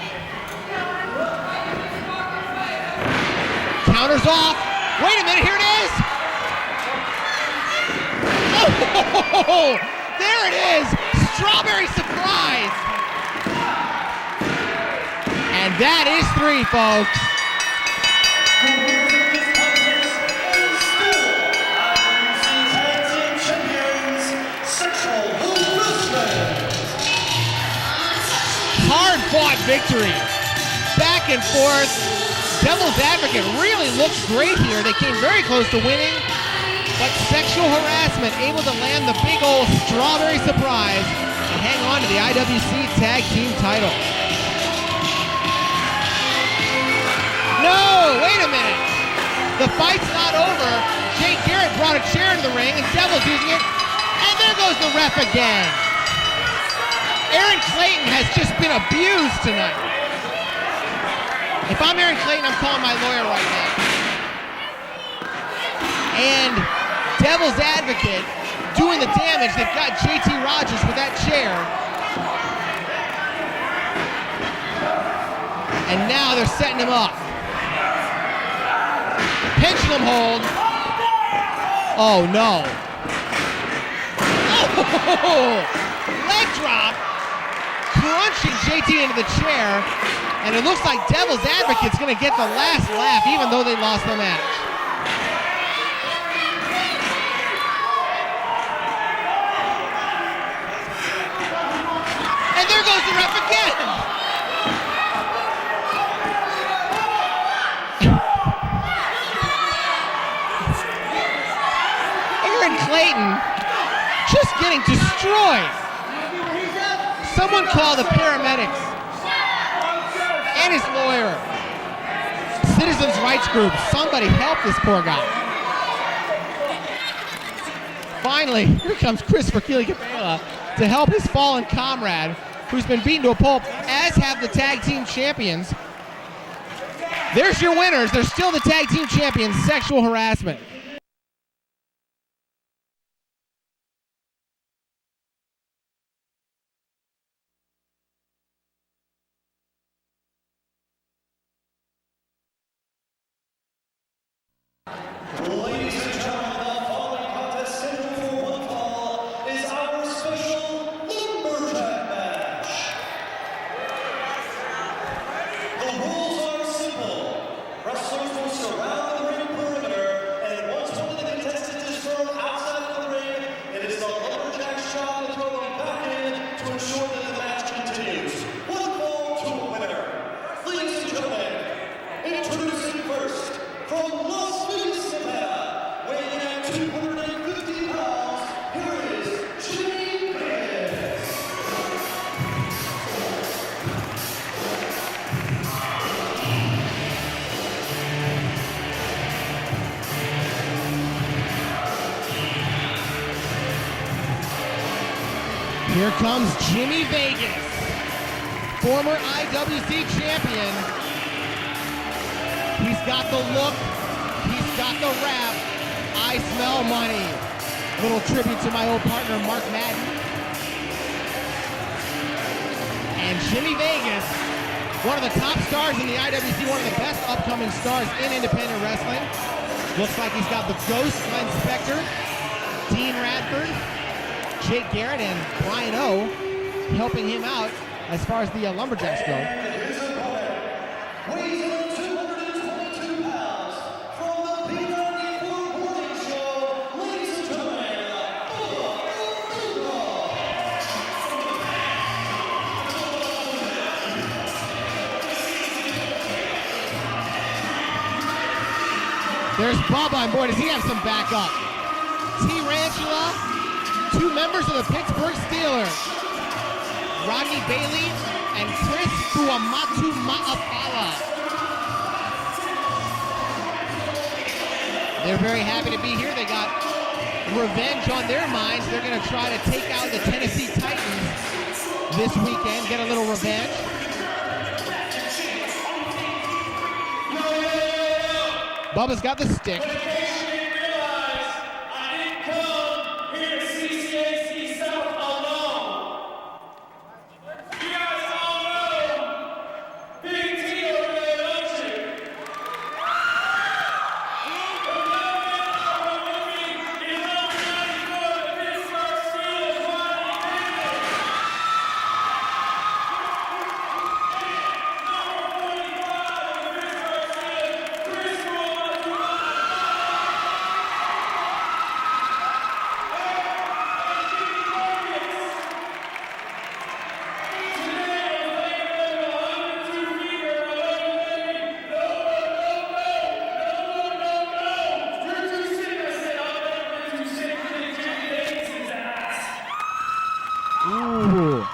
Counters off. Wait a minute, here it is. Oh, there it is. Strawberry surprise. And that is 3, folks. Hard-fought victory. Back and forth. Devil's Advocate really looks great here. They came very close to winning, but Sexual Harassment able to land the big old strawberry surprise and hang on to the IWC Tag Team title. No, wait a minute. The fight's not over. Jake Garrett brought a chair into the ring and Devil's using it. And there goes the ref again. Aaron Clayton has just been abused tonight. If I'm Aaron Clayton, I'm calling my lawyer right now. And Devil's Advocate doing the damage. They've got JT Rodgers with that chair. And now they're setting him up. Pendulum hold. Oh no. Oh, leg drop. Crunching JT into the chair. And it looks like Devil's Advocate's going to get the last laugh even though they lost the match. And there goes the ref again. Aaron Clayton just getting destroyed. Someone call the paramedics and his lawyer. Citizens rights group, somebody help this poor guy. Finally, here comes Christopher Cabana to help his fallen comrade, who's been beaten to a pulp, as have the tag team champions. There's your winners. They're still the tag team champions, Sexual Harassment. Ladies and gentlemen, the following contest scheduled for one fall is our special lumberjack match. The rules are simple. Wrestlers will surround the ring perimeter, and Here comes Jimmy Vegas, former IWC champion. He's got the look, he's got the rap. I smell money. Little tribute to my old partner, Mark Madden. And Jimmy Vegas, one of the top stars in the IWC, one of the best upcoming stars in independent wrestling. Looks like he's got the Ghost, Glenn Spectre, Dean Radford, Jake Garrett, and Brian O helping him out as far as the lumberjacks go. His opponent weighs in 222 pounds from the B94 Morning Show. Ladies and gentlemen, Bubba the Bulldog. There's Bubba, and boy, does he have some backup. T. Rantula, two members of the Pittsburgh Steelers, Rodney Bailey and Chris Fuamatu Ma'afala. They're very happy to be here. They got revenge on their minds. They're going to try to take out the Tennessee Titans this weekend, get a little revenge. Bubba's got the stick. I didn't come here to CCAC South alone. You guys all know Big T over there, don't you? The young men with me in number 94, the Pittsburgh Steelers, Rodney Bailey. Number 45, the Pittsburgh Steelers, Chris Fuamatu. Ooh.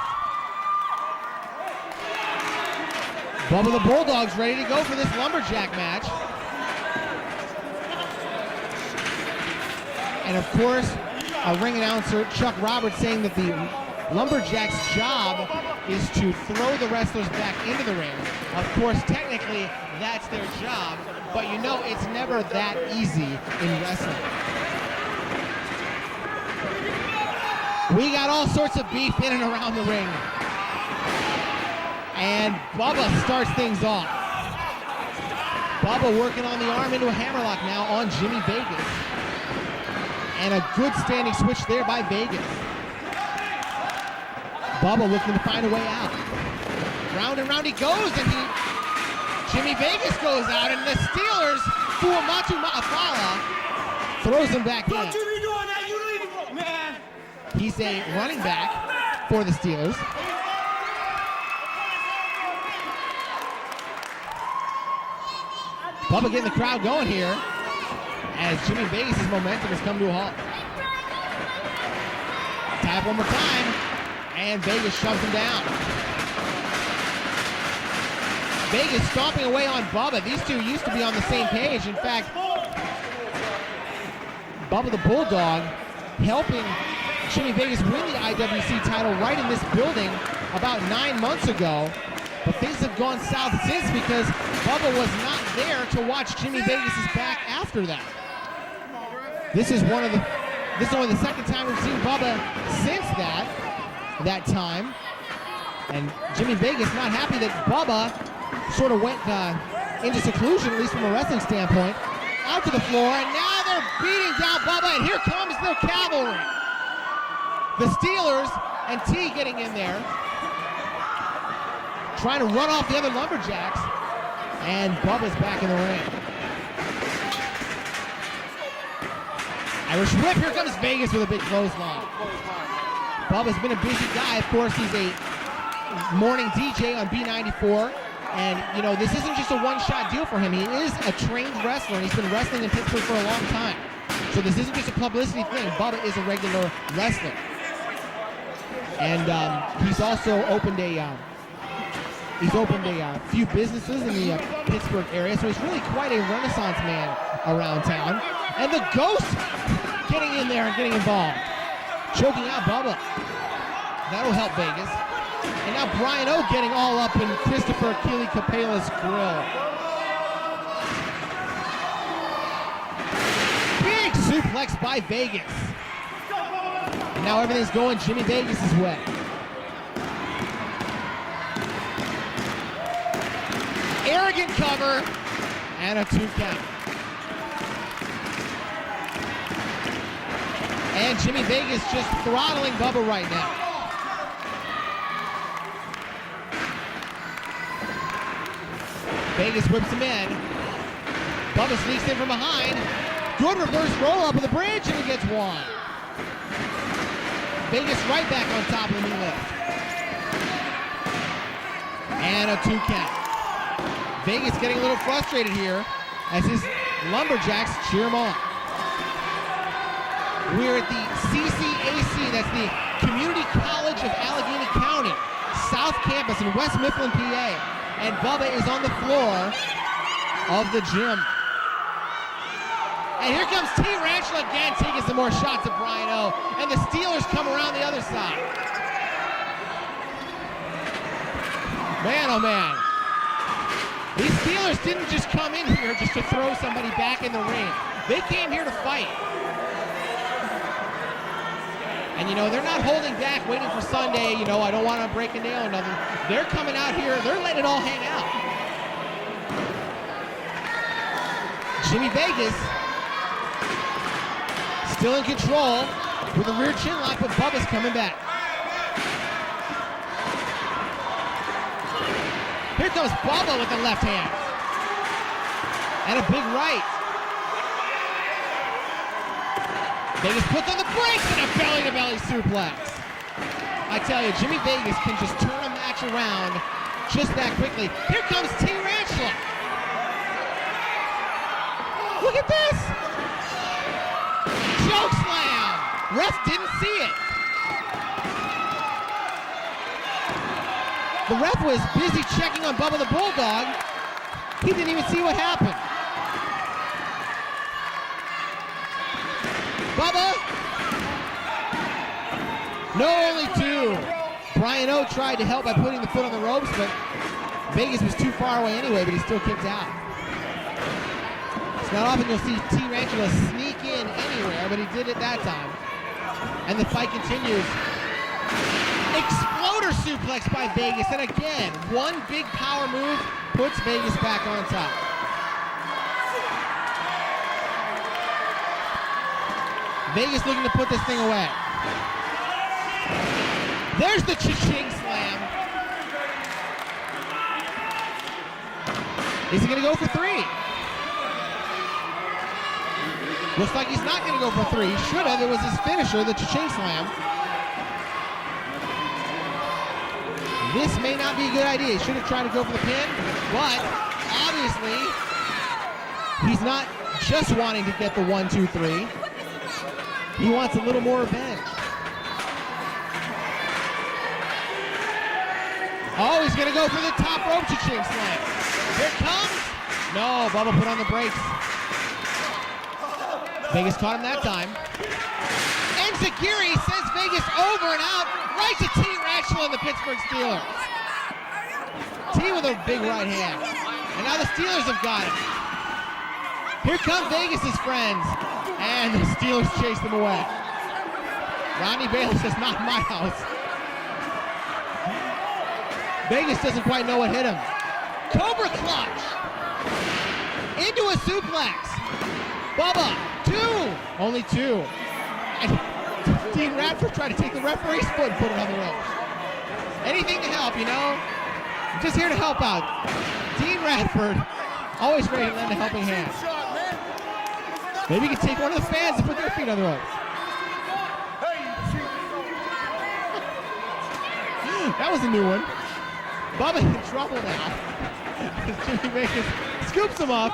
Bubba the Bulldog's ready to go for this lumberjack match. And of course, our ring announcer, Chuck Roberts, saying that the lumberjack's job is to throw the wrestlers back into the ring. Of course, technically, that's their job, but you know it's never that easy in wrestling. We got all sorts of beef in and around the ring. And Bubba starts things off. Bubba working on the arm into a hammerlock now on Jimmy Vegas. And a good standing switch there by Vegas. Bubba looking to find a way out. Round and round he goes, and Jimmy Vegas goes out, and the Steelers, Fuamatu Ma'afala, throws him back in. Don't you be doing that, you leave it, man. He's a running back for the Steelers. Bubba getting the crowd going here as Jimmy Vegas' momentum has come to a halt. Tap one more time, and Vegas shoves him down. Vegas stomping away on Bubba. These two used to be on the same page. In fact, Bubba the Bulldog helping Jimmy Vegas win the IWC title right in this building about 9 months ago. But things have gone south since because Bubba was not there to watch Jimmy Vegas' back after that. This is only the second time we've seen Bubba since that time. And Jimmy Vegas not happy that Bubba sort of went into seclusion, at least from a wrestling standpoint, out to the floor, and now they're beating down Bubba, and here comes the cavalry. The Steelers and T getting in there, trying to run off the other lumberjacks, and Bubba's back in the ring. Irish whip, here comes Vegas with a big clothesline. Bubba's been a busy guy. Of course, he's a morning DJ on B94. And, you know, this isn't just a one-shot deal for him. He is a trained wrestler, and he's been wrestling in Pittsburgh for a long time. So this isn't just a publicity thing. Bubba is a regular wrestler. And he's also opened a few businesses in the Pittsburgh area. So he's really quite a renaissance man around town. And the Ghost getting in there and getting involved. Choking out Bubba. That'll help Vegas. And now Brian O getting all up in Christopher Keely Capela's grill. Big suplex by Vegas. And now everything's going Jimmy Vegas' way. Arrogant cover and a 2 count. And Jimmy Vegas just throttling Bubba right now. Vegas whips him in. Bubba sneaks in from behind. Good reverse roll up of the bridge and he gets one. Vegas right back on top of the knee lift. And a 2 count. Vegas getting a little frustrated here as his lumberjacks cheer him on. We're at the CCAC, that's the Community College of Allegheny County, South Campus in West Mifflin, PA. And Bubba is on the floor of the gym. And here comes Rantula again, taking some more shots at Brian O. And the Steelers come around the other side. Man, oh man. These Steelers didn't just come in here just to throw somebody back in the ring. They came here to fight. And, you know, they're not holding back, waiting for Sunday. You know, I don't want to break a nail or nothing. They're coming out here. They're letting it all hang out. Jimmy Vegas still in control with a rear chin lock, but Bubba's coming back. Here comes Bubba with the left hand. And a big right. Vegas puts on the brakes and a belly-to-belly suplex. I tell you, Jimmy Vegas can just turn a match around just that quickly. Here comes Rantula. Look at this. Choke slam. Ref didn't see it. The ref was busy checking on Bubba the Bulldog. He didn't even see what happened. Bubba! No, only 2. Brian O tried to help by putting the foot on the ropes, but Vegas was too far away anyway, but he still kicked out. It's not often you'll see Rantula sneak in anywhere, but he did it that time. And the fight continues. Exploder suplex by Vegas, and again, one big power move puts Vegas back on top. Vegas looking to put this thing away. There's the cha-ching slam. Is he going to go for 3? Looks like he's not going to go for 3. He should have. It was his finisher, the cha-ching slam. This may not be a good idea. He should have tried to go for the pin, but obviously he's not just wanting to get the 1, 2, 3. He wants a little more revenge. Oh, he's going to go for the top rope cha-ching slam. Here it comes. No, Bubba put on the brakes. Vegas caught him that time. And Zagiri sends Vegas over and out right to Rantula and the Pittsburgh Steelers. T with a big right hand. And now the Steelers have got him. Here come Vegas' friends. And the Steelers chase them away. Ronnie Bailey says, not my house. Vegas doesn't quite know what hit him. Cobra clutch. Into a suplex. Bubba, 2. Only 2. And Dean Radford tried to take the referee's foot and put it on the ropes. Anything to help, you know? I'm just here to help out. Dean Radford, always ready to lend a helping hand. Maybe you can take one of the fans and put their feet on the ropes. That was a new one. Bubba in trouble now. Jimmy Vegas scoops him up.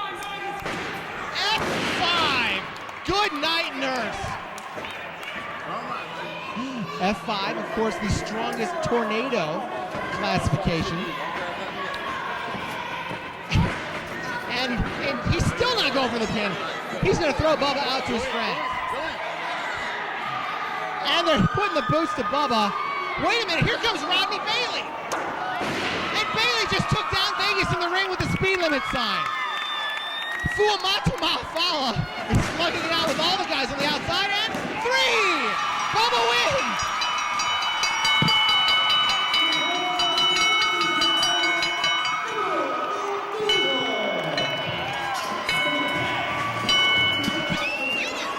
F5. Good night, nurse. F5, of course, the strongest tornado classification. And he's still not going for the pin. He's going to throw Bubba out to his friends. And they're putting the boots to Bubba. Wait a minute, here comes Rodney Bailey. And Bailey just took down Vegas in the ring with the speed limit sign. Fuamatu Mahafala is slugging it out with all the guys on the outside, and 3! Bubba wins!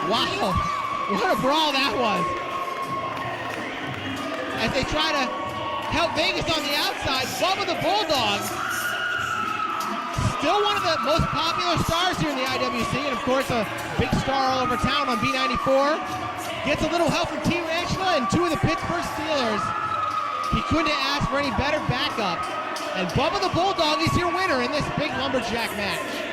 Wow, what a brawl that was. As they try to help Vegas on the outside, Bubba the Bulldog, still one of the most popular stars here in the IWC, and of course a big star all over town on B94. Gets a little help from Team Rantula and 2 of the Pittsburgh Steelers. He couldn't have asked for any better backup. And Bubba the Bulldog is your winner in this big lumberjack match.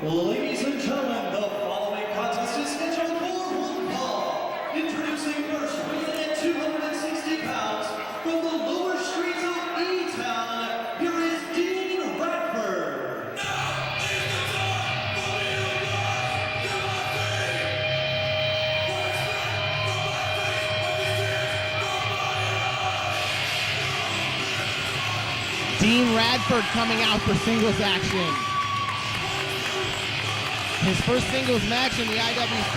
Ladies and gentlemen, the following contest is scheduled for one fall. Introducing first, weighing at 260 pounds, from the lower streets of E-Town, here is Dean Radford. Dean Radford coming out for singles action. His first singles match in the IWC.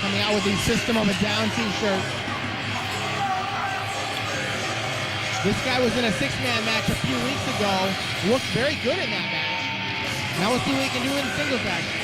Coming out with the System of a Down t-shirt. This guy was in a 6-man match a few weeks ago. Looked very good in that match. Now we'll see what he can do in singles action.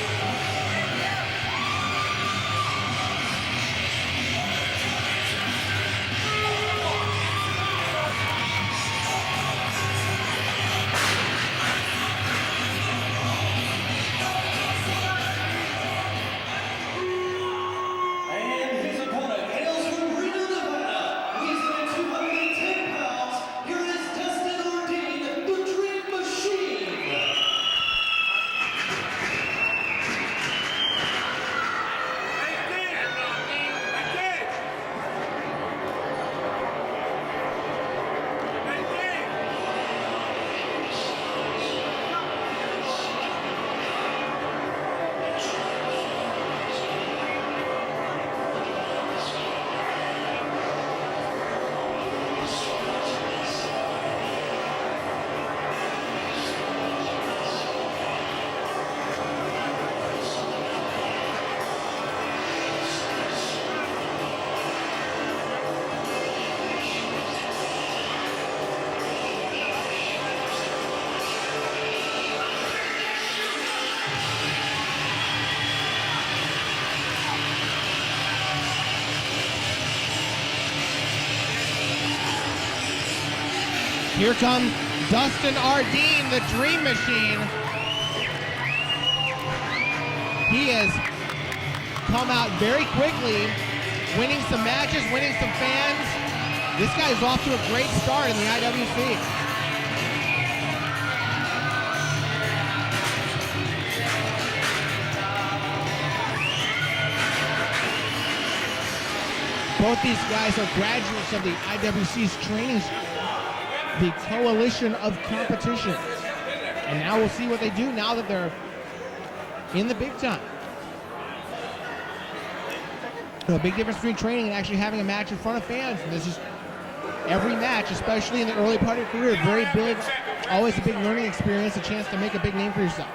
Here comes Dustin Ardine, the Dreamachine. He has come out very quickly, winning some matches, winning some fans. This guy is off to a great start in the IWC. Both these guys are graduates of the IWC's training school, the Coalition of Competition. And now we'll see what they do now that they're in the big time. A big difference between training and actually having a match in front of fans. And this is every match, especially in the early part of your career, very big, always a big learning experience, a chance to make a big name for yourself.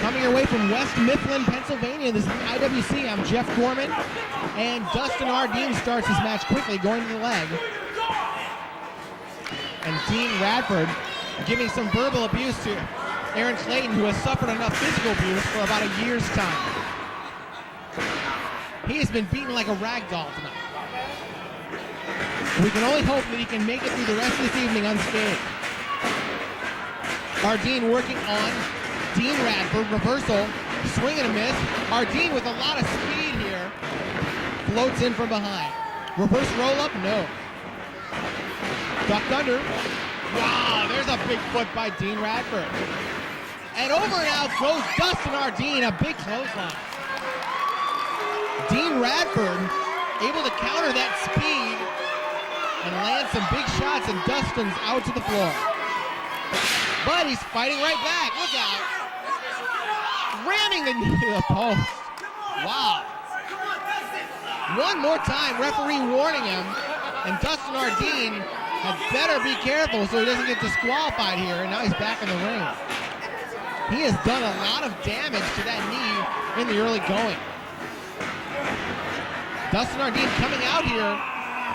Coming your way from West Mifflin, Pennsylvania, this is the IWC. I'm Jeff Gorman, and Dustin Ardine starts his match quickly, going to the leg. And Dean Radford giving some verbal abuse to Aaron Clayton, who has suffered enough physical abuse for about a year's time. He has been beaten like a rag doll tonight. We can only hope that he can make it through the rest of this evening unscathed. Ardine working on Dean Radford, reversal, swing and a miss. Ardine with a lot of speed here. Floats in from behind. Reverse roll up, no. Ducked under. Wow, there's a big foot by Dean Radford. And over and out goes Dustin Ardine, a big clothesline. Dean Radford able to counter that speed and land some big shots, and Dustin's out to the floor. But he's fighting right back, look out. Ramming the knee to the post. Wow. One more time, referee warning him, and Dustin Ardine had better be careful so he doesn't get disqualified here, and now he's back in the ring. He has done a lot of damage to that knee in the early going. Dustin Ardine coming out here,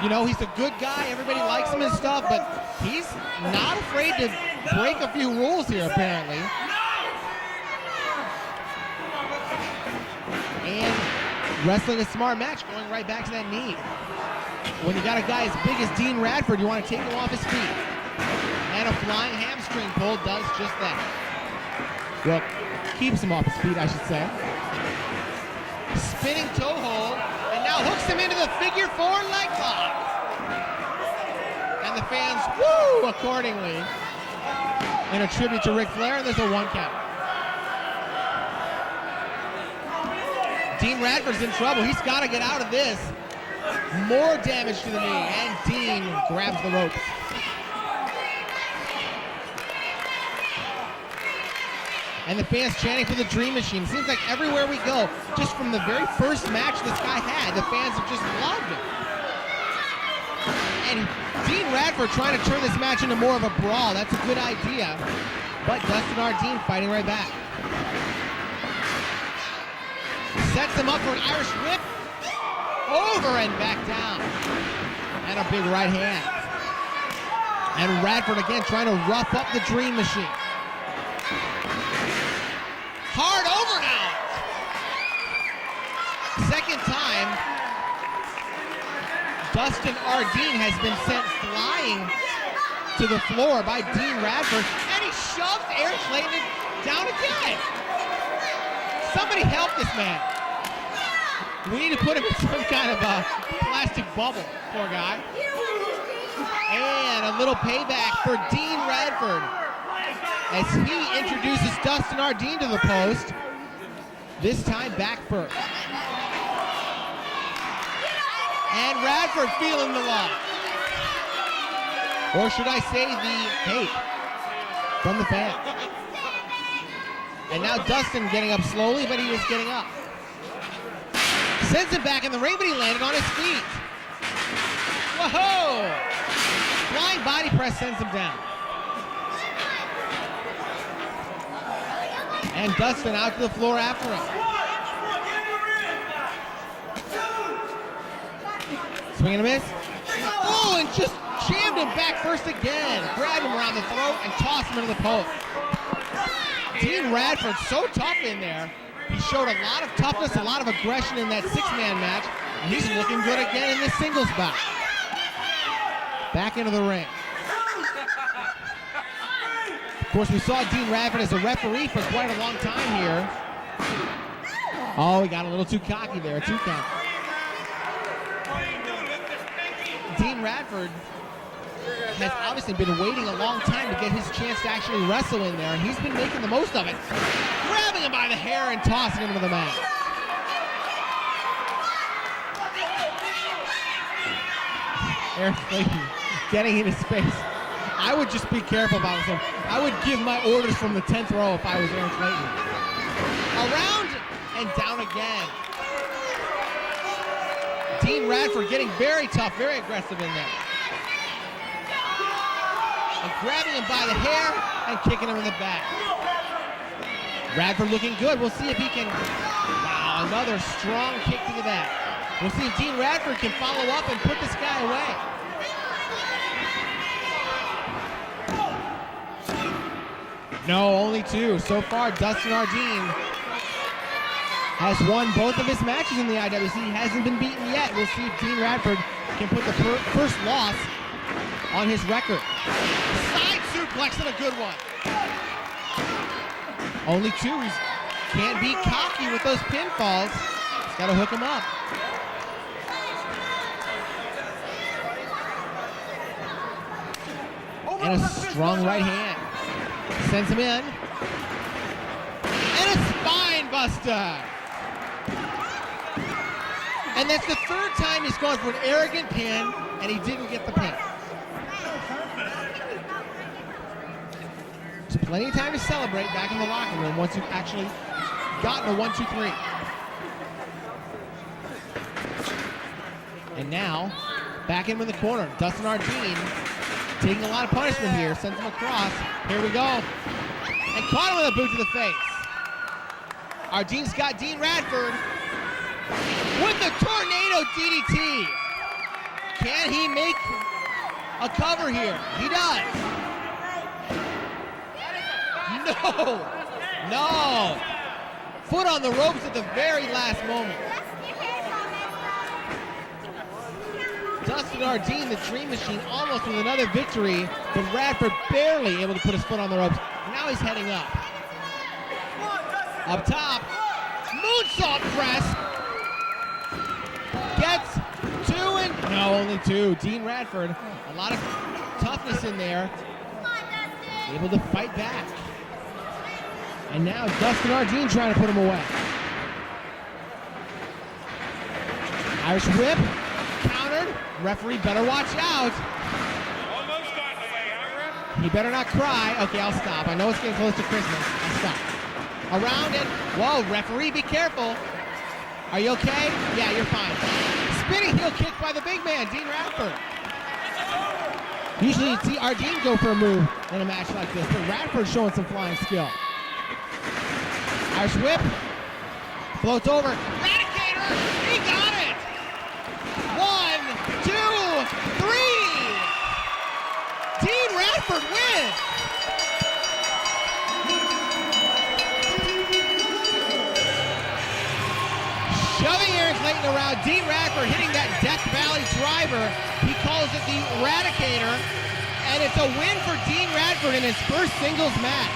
you know, he's a good guy, everybody likes him and stuff, but he's not afraid to break a few rules here, apparently. And wrestling a smart match, going right back to that knee. When you got a guy as big as Dean Radford, you want to take him off his feet. And a flying hamstring pull does just that. Well, keeps him off his feet, I should say. Spinning toe hold, and now hooks him into the figure 4 leg lock. And the fans woo accordingly. In a tribute to Ric Flair, and there's a 1 count. Dean Radford's in trouble. He's got to get out of this. More damage to the knee, and Dean grabs the rope. And the fans chanting for the Dreamachine. Seems like everywhere we go, just from the very first match this guy had, the fans have just loved him. And Dean Radford trying to turn this match into more of a brawl. That's a good idea. But Dustin Ardine fighting right back. Sets him up for an Irish whip. Over and back down. And a big right hand. And Radford again trying to rough up the Dreamachine. Hard over now. Second time, Dustin Ardine has been sent flying to the floor by Dean Radford, and he shoves Aaron Clayton down again. Somebody help this man. We need to put him in some kind of a plastic bubble, poor guy. And a little payback for Dean Radford as he introduces Dustin Ardine to the post, this time back first. And Radford feeling the love. Or should I say the hate from the fans. And now Dustin getting up slowly, but he is getting up. Sends him back in the ring, but he landed on his feet. Whoa! Flying body press sends him down. And Dustin out to the floor after him. Swing and a miss. Oh, and just jammed him back first again. Grabbed him around the throat and tossed him into the post. Dean Radford so tough in there. He showed a lot of toughness, a lot of aggression in that 6-man match. And he's looking good again in this singles bout. Back into the ring. Of course, we saw Dean Radford as a referee for quite a long time here. Oh, he got a little too cocky there, 2 count. Dean Radford has obviously been waiting a long time to get his chance to actually wrestle in there, and he's been making the most of it. Grabbing him by the hair and tossing him into the mat. Aaron Clayton getting in his space. I would just be careful if I was him. I would give my orders from the 10th row if I was Aaron Clayton. Around and down again. Dean Radford getting very tough, very aggressive in there. And grabbing him by the hair and kicking him in the back. Radford looking good. We'll see if he can... Wow, another strong kick to the back. We'll see if Dean Radford can follow up and put this guy away. No, only two. So far, Dustin Ardine has won both of his matches in the IWC. He hasn't been beaten yet. We'll see if Dean Radford can put the first loss on his record. Side suplex and a good one. Only two. He can't be cocky with those pinfalls. He's got to hook him up. And a strong right hand. Sends him in. And a spine buster. And that's the third time he's gone for an arrogant pin, and he didn't get the pin. There's plenty of time to celebrate back in the locker room once you've actually gotten a 1, 2, 3. And now, back in the corner, Dustin Ardine taking a lot of punishment here, sends him across. Here we go. And caught him with a boot to the face. Ardine's got Dean Radford with the tornado DDT. Can he make a cover here? He does. No. Foot on the ropes at the very last moment. Dustin Ardine, the Dream Machine, almost with another victory, but Radford barely able to put his foot on the ropes. Now he's heading up. Up top, moonsault press. Gets two and no, only two. Dean Radford, a lot of toughness in there. Able to fight back. And now Dustin Ardine trying to put him away. Irish whip, countered. Referee better watch out. Almost got away, huh, ref? He better not cry. Okay, I'll stop. I know it's getting close to Christmas. I'll stop. Around it. Whoa, referee, be careful. Are you okay? Yeah, you're fine. Spinning heel kick by the big man, Dean Radford. Usually you'd see Ardine go for a move in a match like this, but Radford's showing some flying skill. Irish whip. Floats over. Radicator! He got it! 1, 2, 3! Dean Radford wins! Shoving Aaron Clayton around, Dean Radford hitting that Death Valley driver. He calls it the Radicator, and it's a win for Dean Radford in his first singles match.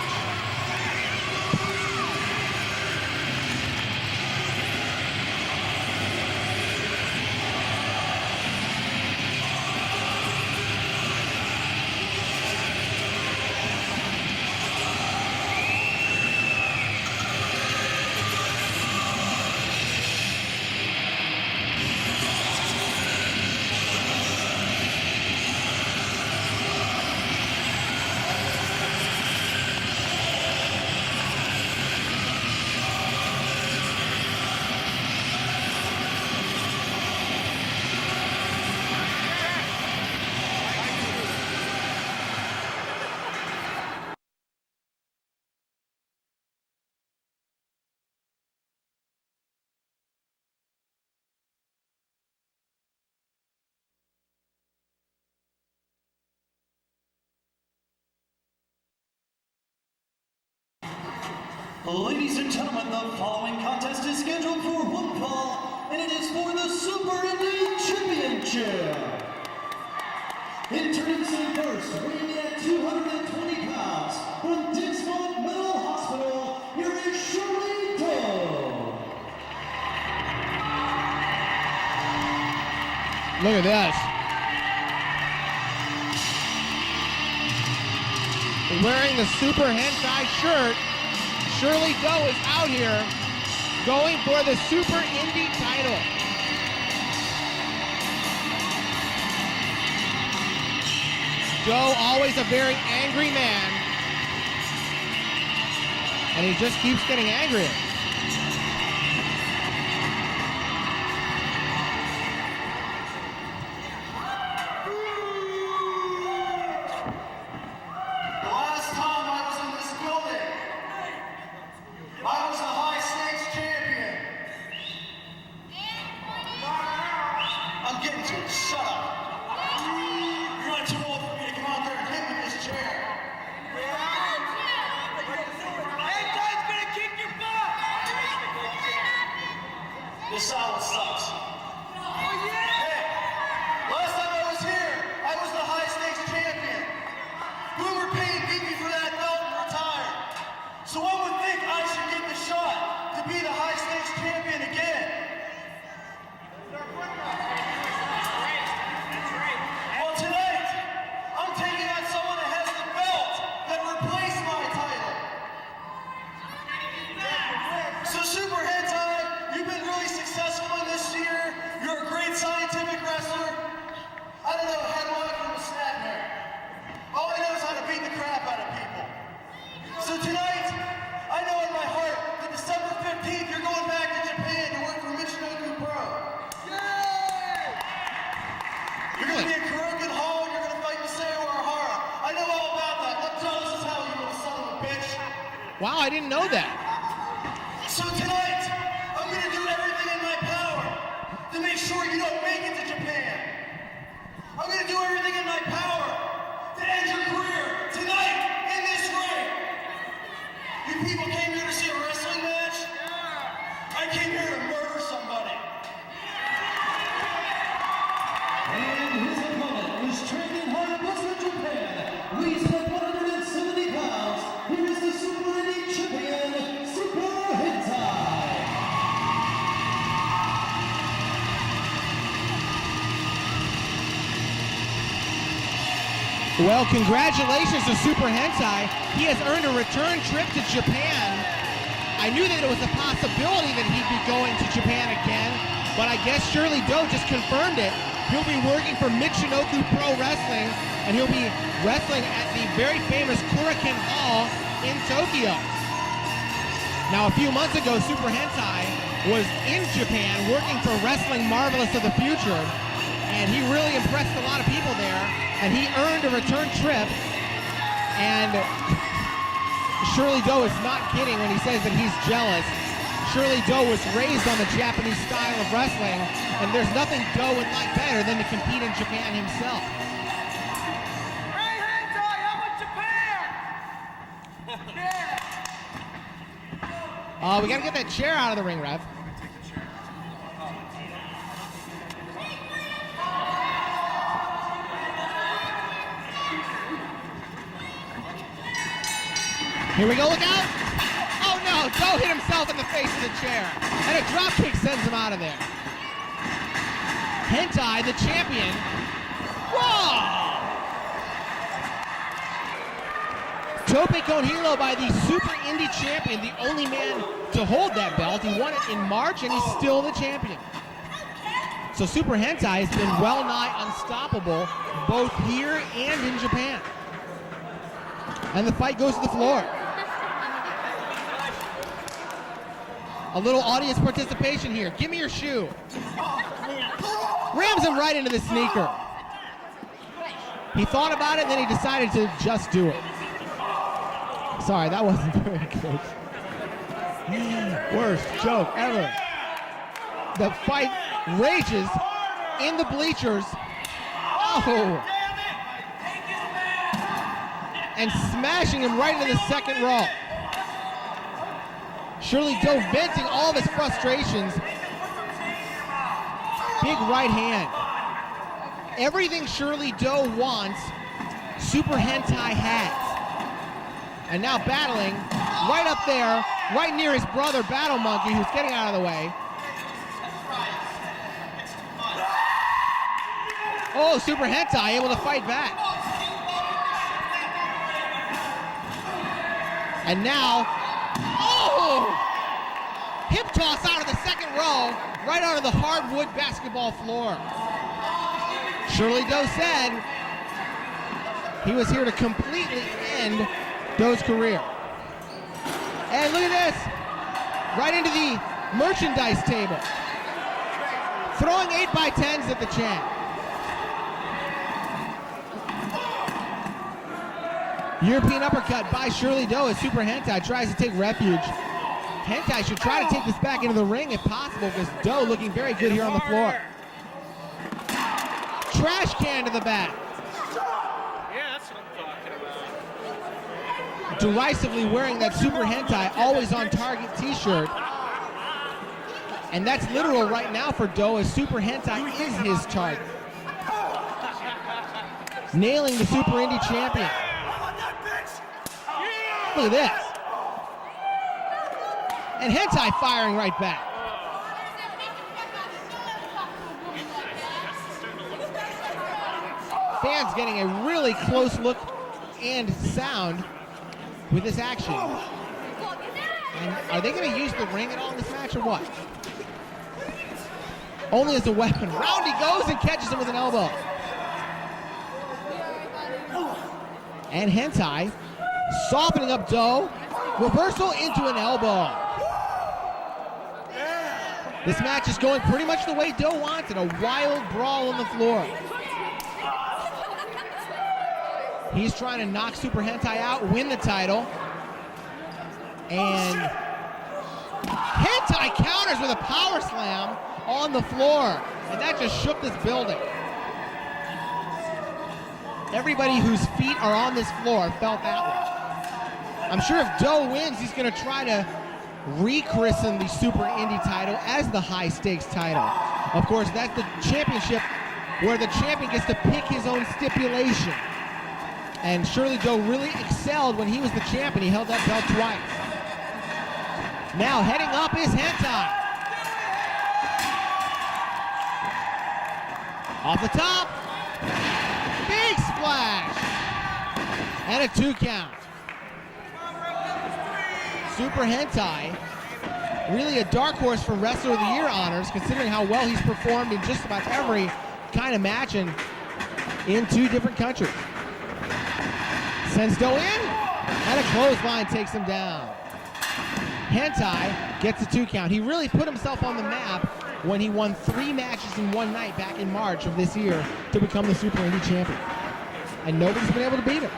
Ladies and gentlemen, the following contest is scheduled for one fall, and it is for the Super Indy Championship. Introducing first, weighing in at 220 pounds, from Dixmont Mental Hospital, here is Shirley Doe. Look at this. Wearing the Super Hentai shirt, Shirley Doe is out here going for the Super Indy title. Doe, always a very angry man. And he just keeps getting angrier. The last time I was in this building, I was a high-stakes champion. I'm getting to it. Shut up. You're not too old for me to come out there and hit with this chair. Hentai's gonna kick your butt! This salad sucks. Oh yeah! Hey, last time I was here, I was the high-stakes champion. Boomer Payne beat me for that belt and retired. So one would think I should get the shot to be the high-stakes champion again. Well, tonight, I'm taking on someone that has the belt that replaced my title. So Super Hentai, you've been really successful in this year. You're a great scientific wrestler. I don't know, headlock from a snap hair. All I know is how to beat the crap out of people. So tonight, I know in my heart that December 15th, you're going back to Japan to work for Michinoku Pro. You're going to be in Kurokan Hall and you're going to fight Masao Arahara. I know all about that. I'm jealous as hell, you little son of a bitch. Wow, I didn't know that. So tonight, I'm going to do everything in my power to make sure you don't make it to Japan. I'm going to do everything in my power to end your career tonight in this ring. You people came here to see a wrestling match? I came here to murder somebody. And his opponent is training hard in Western Japan. Weighs at 170 pounds. Here is the Super Indy champion, Super Hentai. Well, congratulations to Super Hentai. He has earned a return trip to Japan. I knew that it was a possibility that he'd be going to Japan again, but I guess Shirley Doe just confirmed it. He'll be working for Michinoku Pro Wrestling, and he'll be wrestling at the very famous Kurokan Hall in Tokyo. Now, a few months ago, Super Hentai was in Japan working for Wrestling Marvelous of the Future, and he really impressed a lot of people there, and he earned a return trip. And Shirley Doe is not kidding when he says that he's jealous. Shirley Doe was raised on the Japanese style of wrestling, and there's nothing Doe would like better than to compete in Japan himself. Hey Hentai, I'm in Japan! Yeah! We gotta get that chair out of the ring, Rev. Here we go, look out! Oh no, Doe hit himself in the face with the chair. And a drop kick sends him out of there. Hentai, the champion. Whoa! Tope con hilo by the Super Indy champion, the only man to hold that belt. He won it in March and he's still the champion. So Super Hentai has been well nigh unstoppable both here and in Japan. And the fight goes to the floor. A little audience participation here. Give me your shoe. Rams him right into the sneaker. He thought about it and then he decided to just do it. Sorry, that wasn't very good. Worst joke ever. The fight rages in the bleachers. Oh! And smashing him right into the second row. Shirley Doe venting all of his frustrations. Big right hand. Everything Shirley Doe wants, Super Hentai has. And now battling right up there, right near his brother Battle Monkey, who's getting out of the way. Oh, Super Hentai able to fight back. And now, oh! Hip toss out of the second row, right onto the hardwood basketball floor. Shirley Doe said He was here to completely end Doe's career. And look at this. Right into the merchandise table. Throwing 8x10s at the champ. European uppercut by Shirley Doe as Super Hentai tries to take refuge. Hentai should try to take this back into the ring if possible, because Doe looking very good here on the floor. Trash can to the back. Yeah, that's what I'm talking about. Derisively wearing that Super Hentai always on target t-shirt. And that's literal right now for Doe, as Super Hentai is his target. Nailing the Super Indy champion. Look at this. And Hentai firing right back. Fans getting a really close look and sound with this action. And are they going to use the ring at all in this match or what? Only as a weapon. Round he goes and catches him with an elbow. And Hentai softening up Doe. Reversal into an elbow. This match is going pretty much the way Doe wanted. A wild brawl on the floor. He's trying to knock Super Hentai out, win the title. And Hentai counters with a power slam on the floor. And that just shook this building. Everybody whose feet are on this floor felt that one. I'm sure if Doe wins, he's going to try to rechristen the Super Indy title as the high stakes title. Of course, that's the championship where the champion gets to pick his own stipulation. And Shirley Doe really excelled when he was the champion. He held that belt twice. Now heading up is Hentai. Off the top. Big splash. And a 2 count. Super Hentai, really a dark horse for Wrestler of the Year honors, considering how well he's performed in just about every kind of match and in 2 different countries. Sends Doe in, and a clothesline takes him down. Hentai gets a 2 count. He really put himself on the map when he won 3 matches in one night back in March of this year to become the Super Indy champion. And nobody's been able to beat him.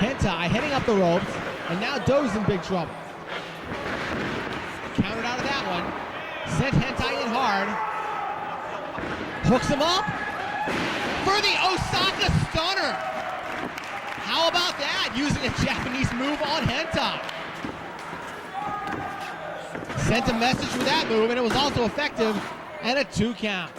Hentai heading up the ropes, and now Doe's in big trouble. Countered out of that one. Sent Hentai in hard. Hooks him up for the Osaka Stunner. How about that? Using a Japanese move on Hentai. Sent a message with that move, and it was also effective, and a 2 count.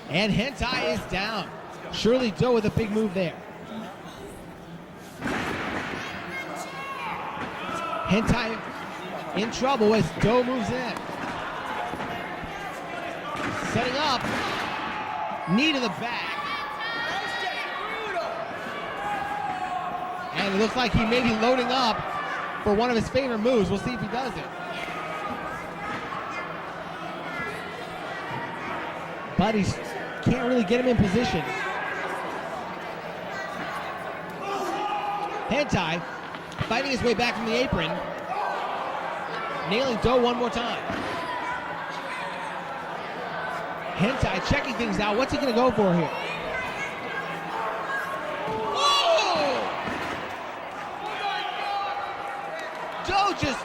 And Hentai is down. Shirley Doe with a big move there. Hentai in trouble as Doe moves in. Setting up. Knee to the back. And it looks like he may be loading up for one of his favorite moves. We'll see if he does it. But he can't really get him in position. Hentai fighting his way back from the apron. Nailing Doe one more time. Hentai checking things out. What's he going to go for here? Whoa! Doe just...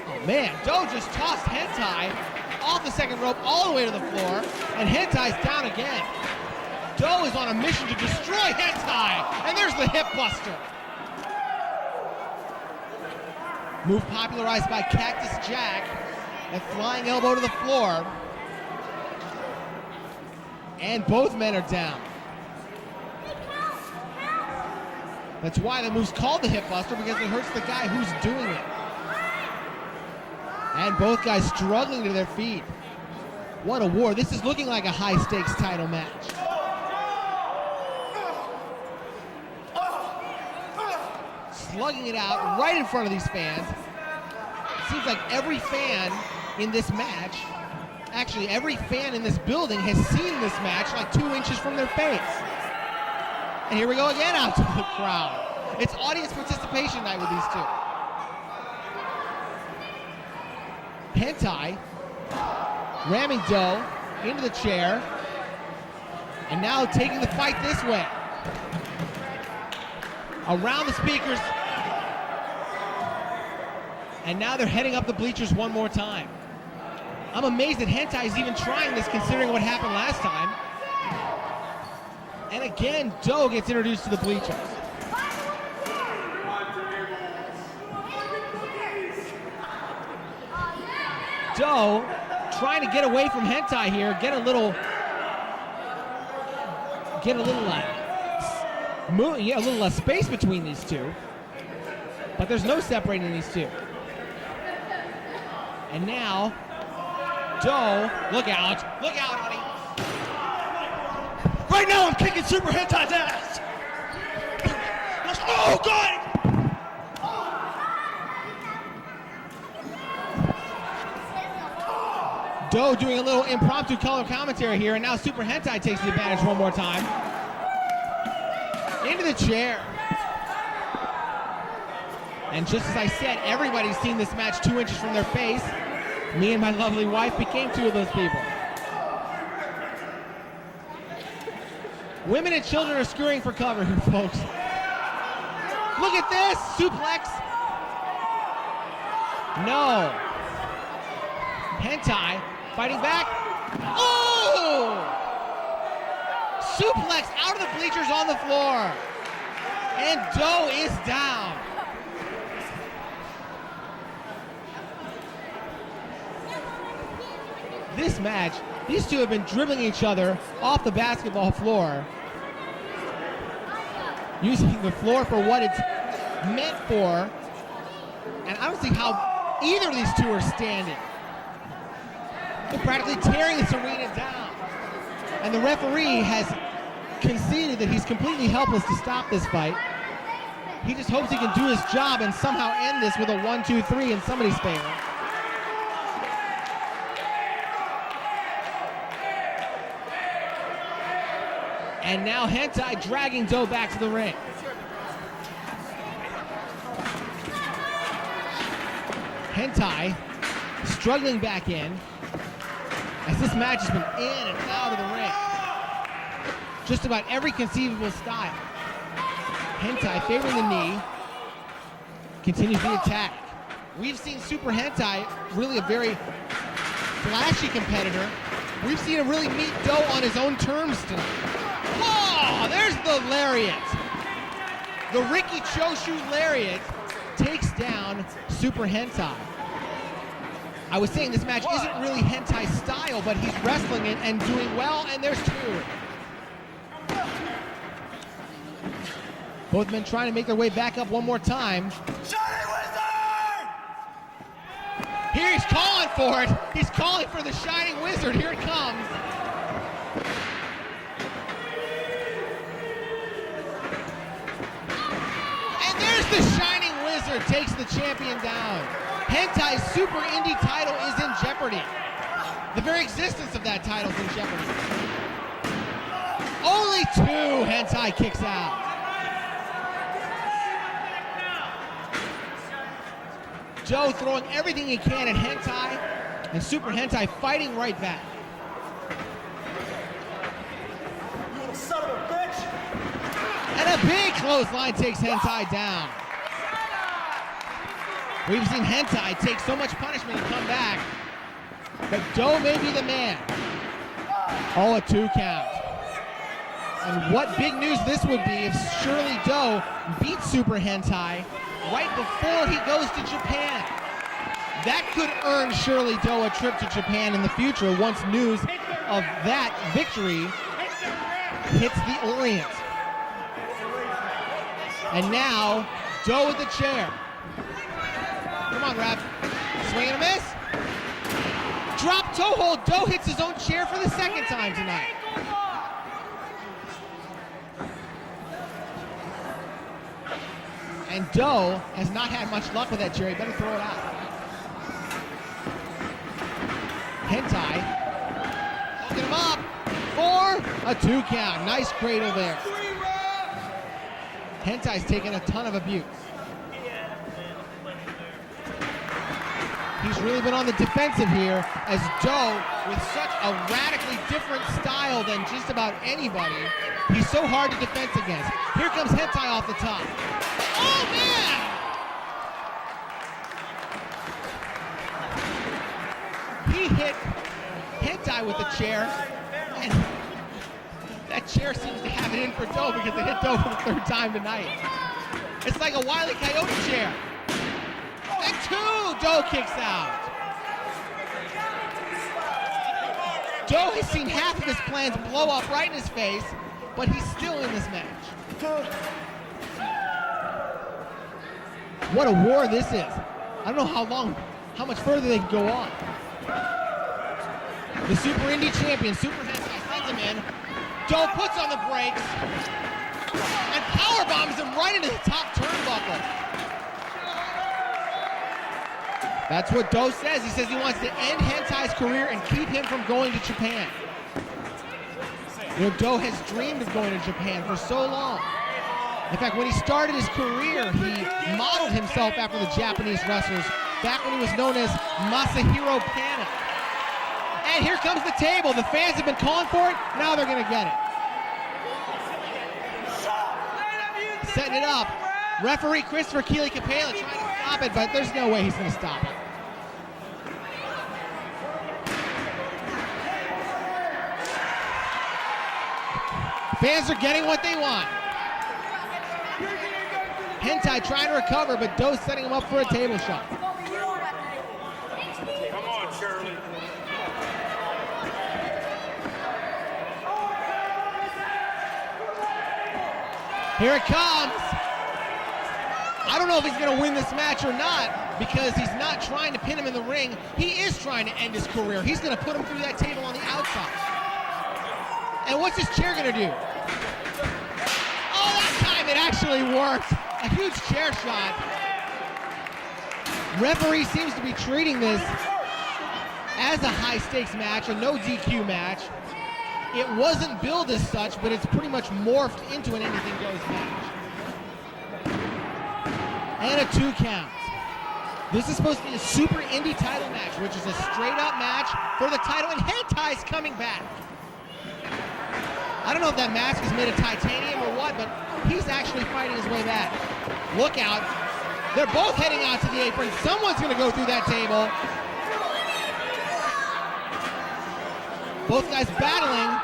Oh man, Doe just tossed Hentai off the second rope all the way to the floor, and Hentai's down again. Doe is on a mission to destroy Hentai, and there's the hip buster. Move popularized by Cactus Jack. A flying elbow to the floor. And both men are down. That's why the move's called the hip buster, because it hurts the guy who's doing it. And both guys struggling to their feet. What a war. This is looking like a high-stakes title match. Slugging it out right in front of these fans. It seems like every fan in this match actually every fan in this building has seen this match like 2 inches from their face. And here we go again out to the crowd. It's audience participation night with these two. Hentai ramming Doe into the chair, and now taking the fight this way. Around the speakers, and now they're heading up the bleachers one more time. I'm amazed that Hentai is even trying this considering what happened last time. And again, Doe gets introduced to the bleachers. Doe trying to get away from Hentai here, get a little space between these two. But there's no separating these two. And now, Doe, look out, honey. Right now, I'm kicking Super Hentai's ass. Oh, God! Doe doing a little impromptu color commentary here, and now Super Hentai takes the advantage one more time. Into the chair. And just as I said, everybody's seen this match 2 inches from their face. Me and my lovely wife became 2 of those people. Women and children are scurrying for cover here, folks. Look at this! Suplex! No! Hentai fighting back. Oh! Suplex out of the bleachers on the floor. And Doe is down. This match, these two have been dribbling each other off the basketball floor, using the floor for what it's meant for, and I don't see how either of these two are standing. They're practically tearing this arena down, and the referee has conceded that he's completely helpless to stop this fight. He just hopes he can do his job and somehow end this with a 1-2-3 in somebody's favor. And now Hentai dragging Doe back to the ring. Hentai struggling back in as this match has been in and out of the ring. Just about every conceivable style. Hentai favoring the knee, continues the attack. We've seen Super Hentai, really a very flashy competitor. We've seen him really meet Doe on his own terms tonight. Oh, there's the lariat. The Ricky Choshu lariat takes down Super Hentai. I was saying this match isn't really Hentai style, but he's wrestling it and doing well, and there's 2. Both men trying to make their way back up one more time. Shining Wizard! Here he's calling for it. He's calling for the Shining Wizard. Here it comes. And there's the Shining Wizard, takes the champion down. Hentai's Super Indy title is in jeopardy. The very existence of that title is in jeopardy. Only 2, Hentai kicks out. Doe throwing everything he can at Hentai, and Super Hentai fighting right back. You little son of a bitch! And a big clothesline takes Hentai down. We've seen Hentai take so much punishment and come back, but Doe may be the man. Oh, a 2 count. And what big news this would be if Shirley Doe beats Super Hentai right before he goes to Japan. That could earn Shirley Doe a trip to Japan in the future once news of that victory hits the Orient. And now, Doe with the chair. Come on, Rap. Swing and a miss. Drop toe hold. Doe hits his own chair for the 2nd time tonight. And Doe has not had much luck with that chair. He better throw it out. Hentai A 2 count. Nice cradle there. Hentai's taking a ton of abuse. He's really been on the defensive here as Doe, with such a radically different style than just about anybody, he's so hard to defend against. Here comes Hentai off the top. Oh, man! He hit Hentai with the chair, and that chair seems to have it in for Doe because it hit Doe for the 3rd time tonight. It's like a Wile E. Coyote chair. And 2, Doe kicks out. Doe has seen half of his plans blow up right in his face, but he's still in this match. What a war this is. I don't know how much further they can go on. The Super Indy champion, Super Hentai, sends him in. Doe puts on the brakes and power bombs him right into the top turnbuckle. That's what Doe says. He says he wants to end Hentai's career and keep him from going to Japan. You know, Doe has dreamed of going to Japan for so long. In fact, when he started his career, he modeled himself after the Japanese wrestlers back when he was known as Masahiro Pana. And here comes the table. The fans have been calling for it. Now they're going to get it. Setting it up. Referee Christopher Keely Capela trying to stop it, but there's no way he's going to stop it. Fans are getting what they want. Hentai trying to recover, but Doe's setting him up for a table shot. Come on, Shirley. Here it comes. I don't know if he's going to win this match or not because he's not trying to pin him in the ring. He is trying to end his career. He's going to put him through that table on the outside. And what's his chair going to do? Oh, that time it actually worked. A huge chair shot. Referee seems to be treating this as a high-stakes match, a no DQ match. It wasn't billed as such, but it's pretty much morphed into an anything goes match. And a 2 count. This is supposed to be a Super Indy title match, which is a straight-up match for the title, and Hentai's coming back. I don't know if that mask is made of titanium or what, but he's actually fighting his way back. Look out. They're both heading out to the apron. Someone's going to go through that table. Both guys battling,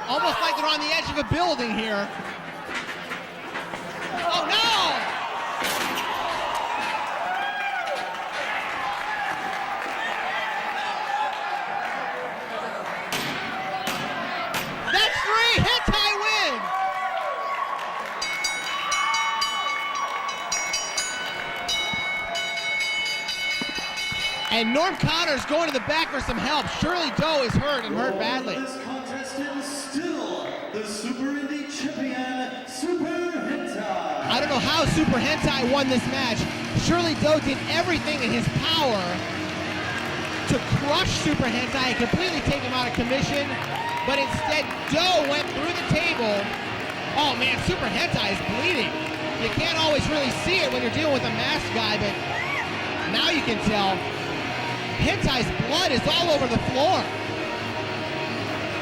almost like they're on the edge of a building here. Oh, no! That's 3! Hentai win! And Norm Connor's going to the back for some help. Shirley Doe is hurt and hurt badly. This contest is still the Super Indy champion, Super Hentai. I don't know how Super Hentai won this match. Shirley Doe did everything in his power to crush Super Hentai and completely take him out of commission. But instead, Doe went through the table. Oh man, Super Hentai is bleeding. You can't always really see it when you're dealing with a masked guy, but now you can tell. Hentai's blood is all over the floor.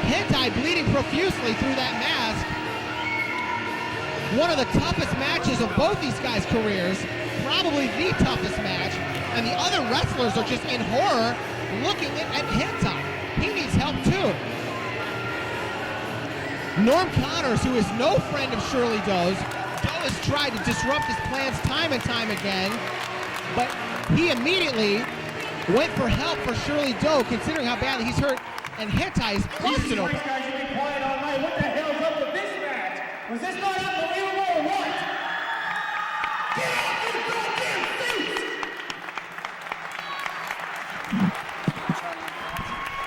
Hentai bleeding profusely through that mask. One of the toughest matches of both these guys' careers, probably the toughest match, and the other wrestlers are just in horror looking at Hentai. He needs help too. Norm Connors, who is no friend of Shirley Doe's, Doe has tried to disrupt his plans time and time again, but he immediately went for help for Shirley Doe, considering how badly he's hurt, and Hentai is busted open. These guys have been quiet all night. What the hell's up with this match? Was this not unbelievable or what? Get off your goddamn seats!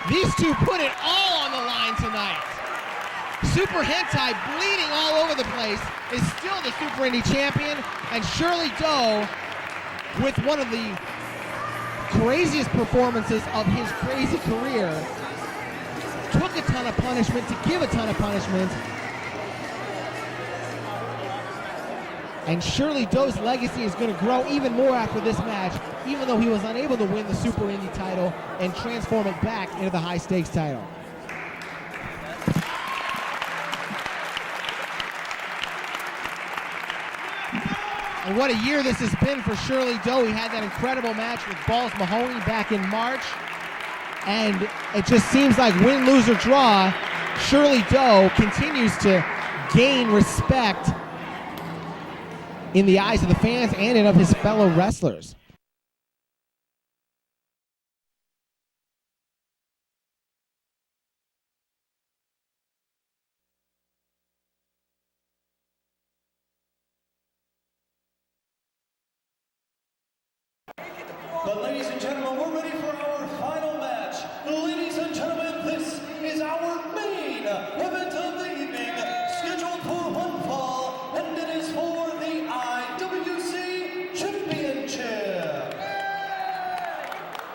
These two put it all on the line tonight. Super Hentai, bleeding all over the place, is still the Super Indy champion, and Shirley Doe, with one of the craziest performances of his crazy career, took a ton of punishment, to give a ton of punishment. And Shirley Doe's legacy is going to grow even more after this match, even though he was unable to win the Super Indy title and transform it back into the high stakes title. And what a year this has been for Shirley Doe. He had that incredible match with Balls Mahoney back in March. And it just seems like win, lose, or draw, Shirley Doe continues to gain respect in the eyes of the fans and of his fellow wrestlers. But ladies and gentlemen, we're ready for our final match. Ladies and gentlemen, this is our main event of the evening, scheduled for one fall, and it is for the IWC Championship.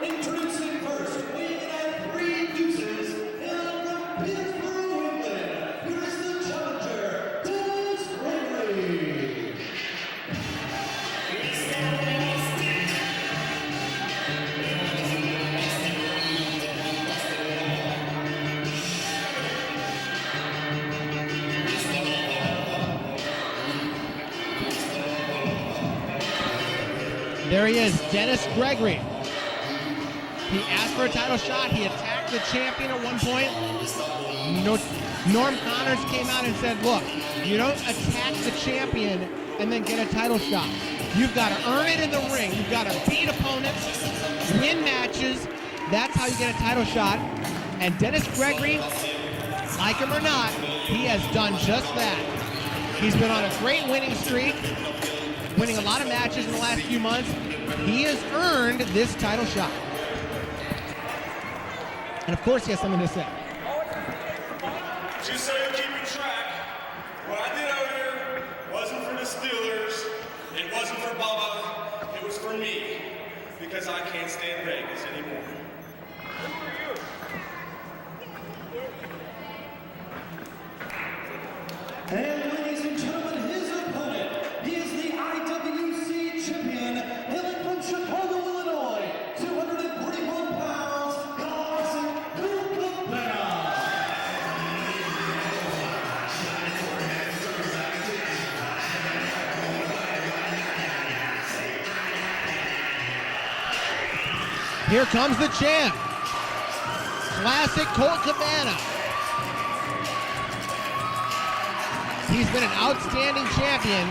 Introducing first, weighing at 3 deuces, and from Pittsburgh, England, here is the challenger, Gregory. There he is, Dennis Gregory. He asked for a title shot. He attacked the champion at one point. Norm Connors came out and said, look, you don't attack the champion and then get a title shot. You've got to earn it in the ring. You've got to beat opponents, win matches. That's how you get a title shot. And Dennis Gregory, like him or not, he has done just that. He's been on a great winning streak, winning a lot of matches in the last few months. He has earned this title shot. And of course he has something to say. Just so you're keeping track, what I did out here wasn't for the Steelers, it wasn't for Bubba, it was for me, because I can't stand Vegas anymore. And ladies and gentlemen, his opponent, he is the IWC champion, hailing from Chicago, Illinois, 241 pounds, Cabana. Here comes the champ. Classic Colt Cabana. He's been an outstanding champion,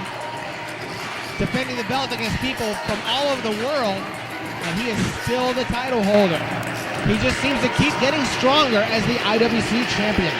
defending the belt against people from all over the world, and he is still the title holder. He just seems to keep getting stronger as the IWC champion.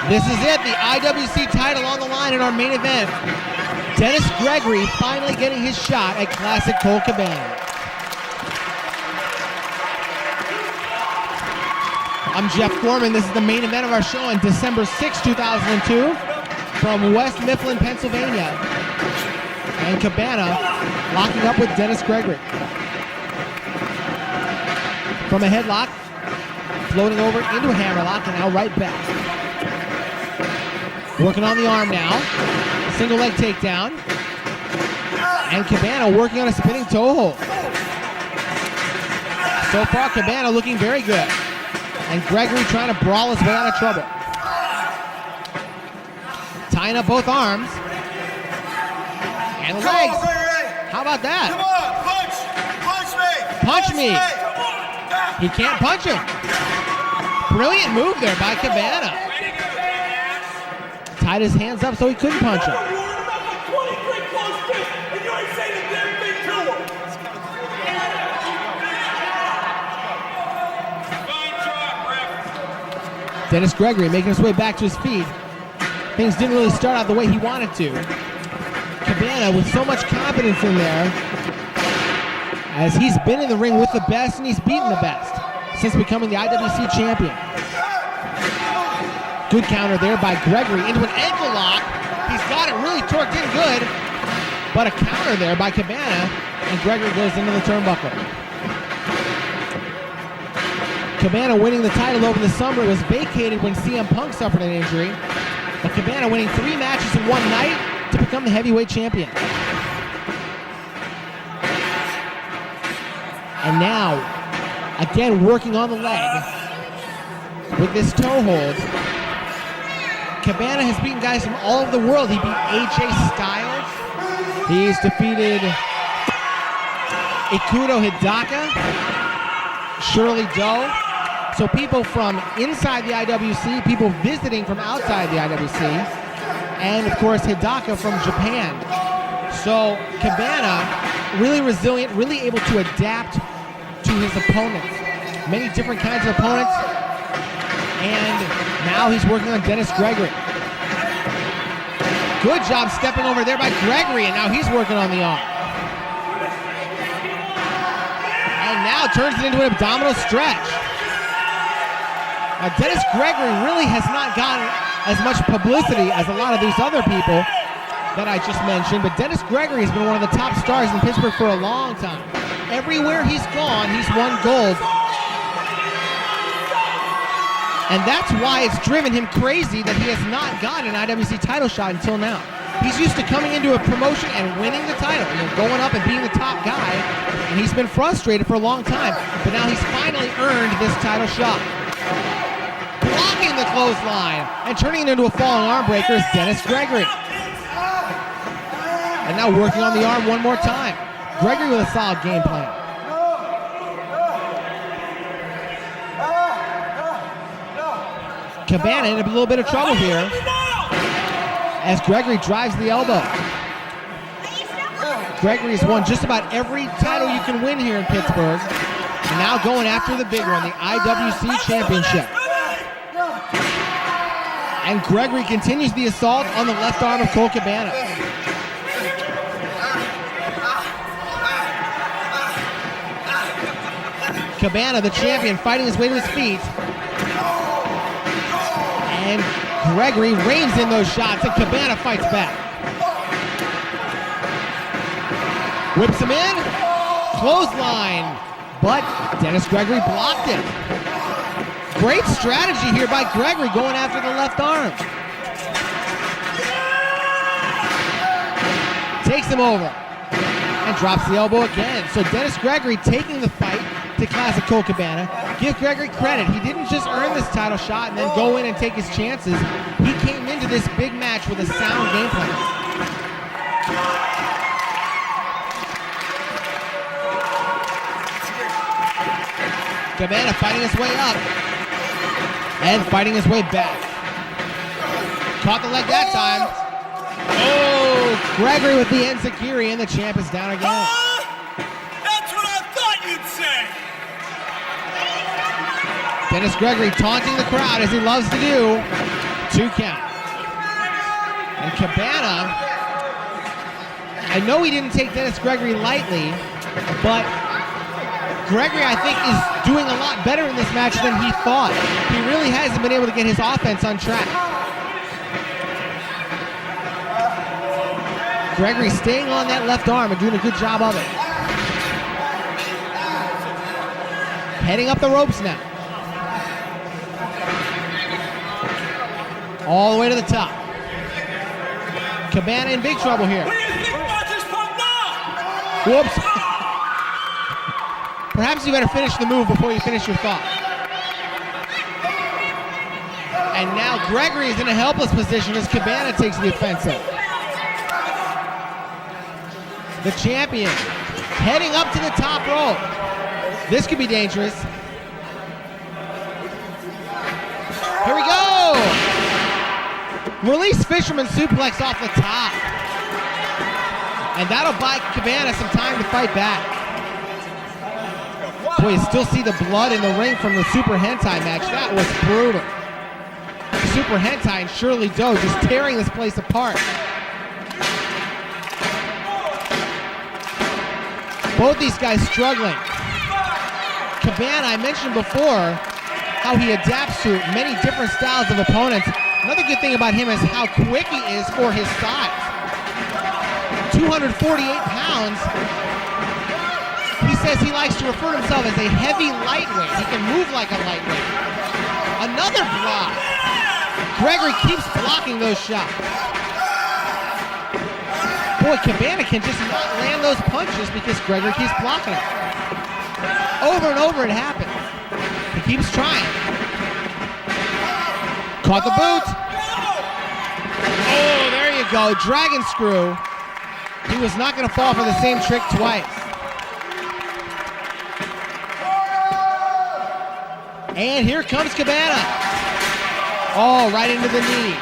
This is it, the IWC title on the line in our main event. Dennis Gregory finally getting his shot at Classic Colt Cabana. I'm Jeff Gorman. This is the main event of our show on December 6, 2002 from West Mifflin, Pennsylvania. And Cabana locking up with Dennis Gregory. From a headlock, floating over into a hammerlock, and now right back. Working on the arm now. Single leg takedown. And Cabana working on a spinning toe hold. So far, Cabana looking very good. And Gregory trying to brawl his way out of trouble. Tying up both arms. And the legs. How about that? Come on, punch! Punch me! Punch me! He can't punch him. Brilliant move there by Cabana. Tied his hands up so he couldn't punch him. Dennis Gregory making his way back to his feet. Things didn't really start out the way he wanted to. Cabana with so much confidence in there, as he's been in the ring with the best and he's beaten the best since becoming the IWC champion. Good counter there by Gregory into an ankle lock. He's got it really torqued in good, but a counter there by Cabana, and Gregory goes into the turnbuckle. Cabana winning the title over the summer was vacated when CM Punk suffered an injury, but Cabana winning 3 matches in one night to become the heavyweight champion. And now, again working on the leg with this toe hold. Cabana has beaten guys from all over the world. He beat AJ Styles. He's defeated Ikuto Hidaka, Shirley Doe. So people from inside the IWC, people visiting from outside the IWC, and of course Hidaka from Japan. So Cabana, really resilient, really able to adapt to his opponents. Many different kinds of opponents. And now he's working on Dennis Gregory. Good job stepping over there by Gregory, and now he's working on the arm. And now turns it into an abdominal stretch. Now Dennis Gregory really has not gotten as much publicity as a lot of these other people that I just mentioned, but Dennis Gregory has been one of the top stars in Pittsburgh for a long time. Everywhere he's gone, he's won gold. And that's why it's driven him crazy that he has not gotten an IWC title shot until now. He's used to coming into a promotion and winning the title, going up and being the top guy, and he's been frustrated for a long time. But now he's finally earned this title shot. Blocking the clothesline and turning it into a falling arm breaker is Dennis Gregory. And now working on the arm one more time. Gregory with a solid game plan. Cabana in a little bit of trouble here as Gregory drives the elbow. Gregory has won just about every title you can win here in Pittsburgh, and now going after the big one, the IWC Championship. And Gregory continues the assault on the left arm of Colt Cabana. Cabana, the champion, fighting his way to his feet. And Gregory reins in those shots, and Cabana fights back. Whips him in, clothesline, but Dennis Gregory blocked it. Great strategy here by Gregory going after the left arm. Takes him over and drops the elbow again. So Dennis Gregory taking the fight to classic Colt Cabana. Give Gregory credit. He didn't just earn this title shot and then go in and take his chances. He came into this big match with a sound game plan. Cabana fighting his way up and fighting his way back. Caught the leg that time. Oh, Gregory with the enziguri, and the champ is down again. That's what I thought you'd say. Dennis Gregory taunting the crowd as he loves to do. 2 count. And Cabana, I know he didn't take Dennis Gregory lightly, but Gregory, I think, is doing a lot better in this match than he thought. He really hasn't been able to get his offense on track. Gregory staying on that left arm and doing a good job of it. Heading up the ropes now. All the way to the top. Cabana in big trouble here. What do you think about this punk now? Whoops. Perhaps you better finish the move before you finish your thought. And now Gregory is in a helpless position as Cabana takes the offensive. The champion heading up to the top rope. This could be dangerous. Here we go! Release Fisherman suplex off the top. And that'll buy Cabana some time to fight back. Boy, you still see the blood in the ring from the Super Hentai match. That was brutal. Super Hentai and Shirley Doe just tearing this place apart. Both these guys struggling. Cabana, I mentioned before how he adapts to many different styles of opponents. Another good thing about him is how quick he is for his size. 248 pounds. He says he likes to refer to himself as a heavy lightweight. He can move like a lightweight. Another block. Gregory keeps blocking those shots. Boy, Cabana can just not land those punches because Gregory keeps blocking them. Over and over it happens. He keeps trying. Caught the boot. Oh, there you go. Dragon screw. He was not going to fall for the same trick twice. And here comes Cabana. Oh, right into the knee.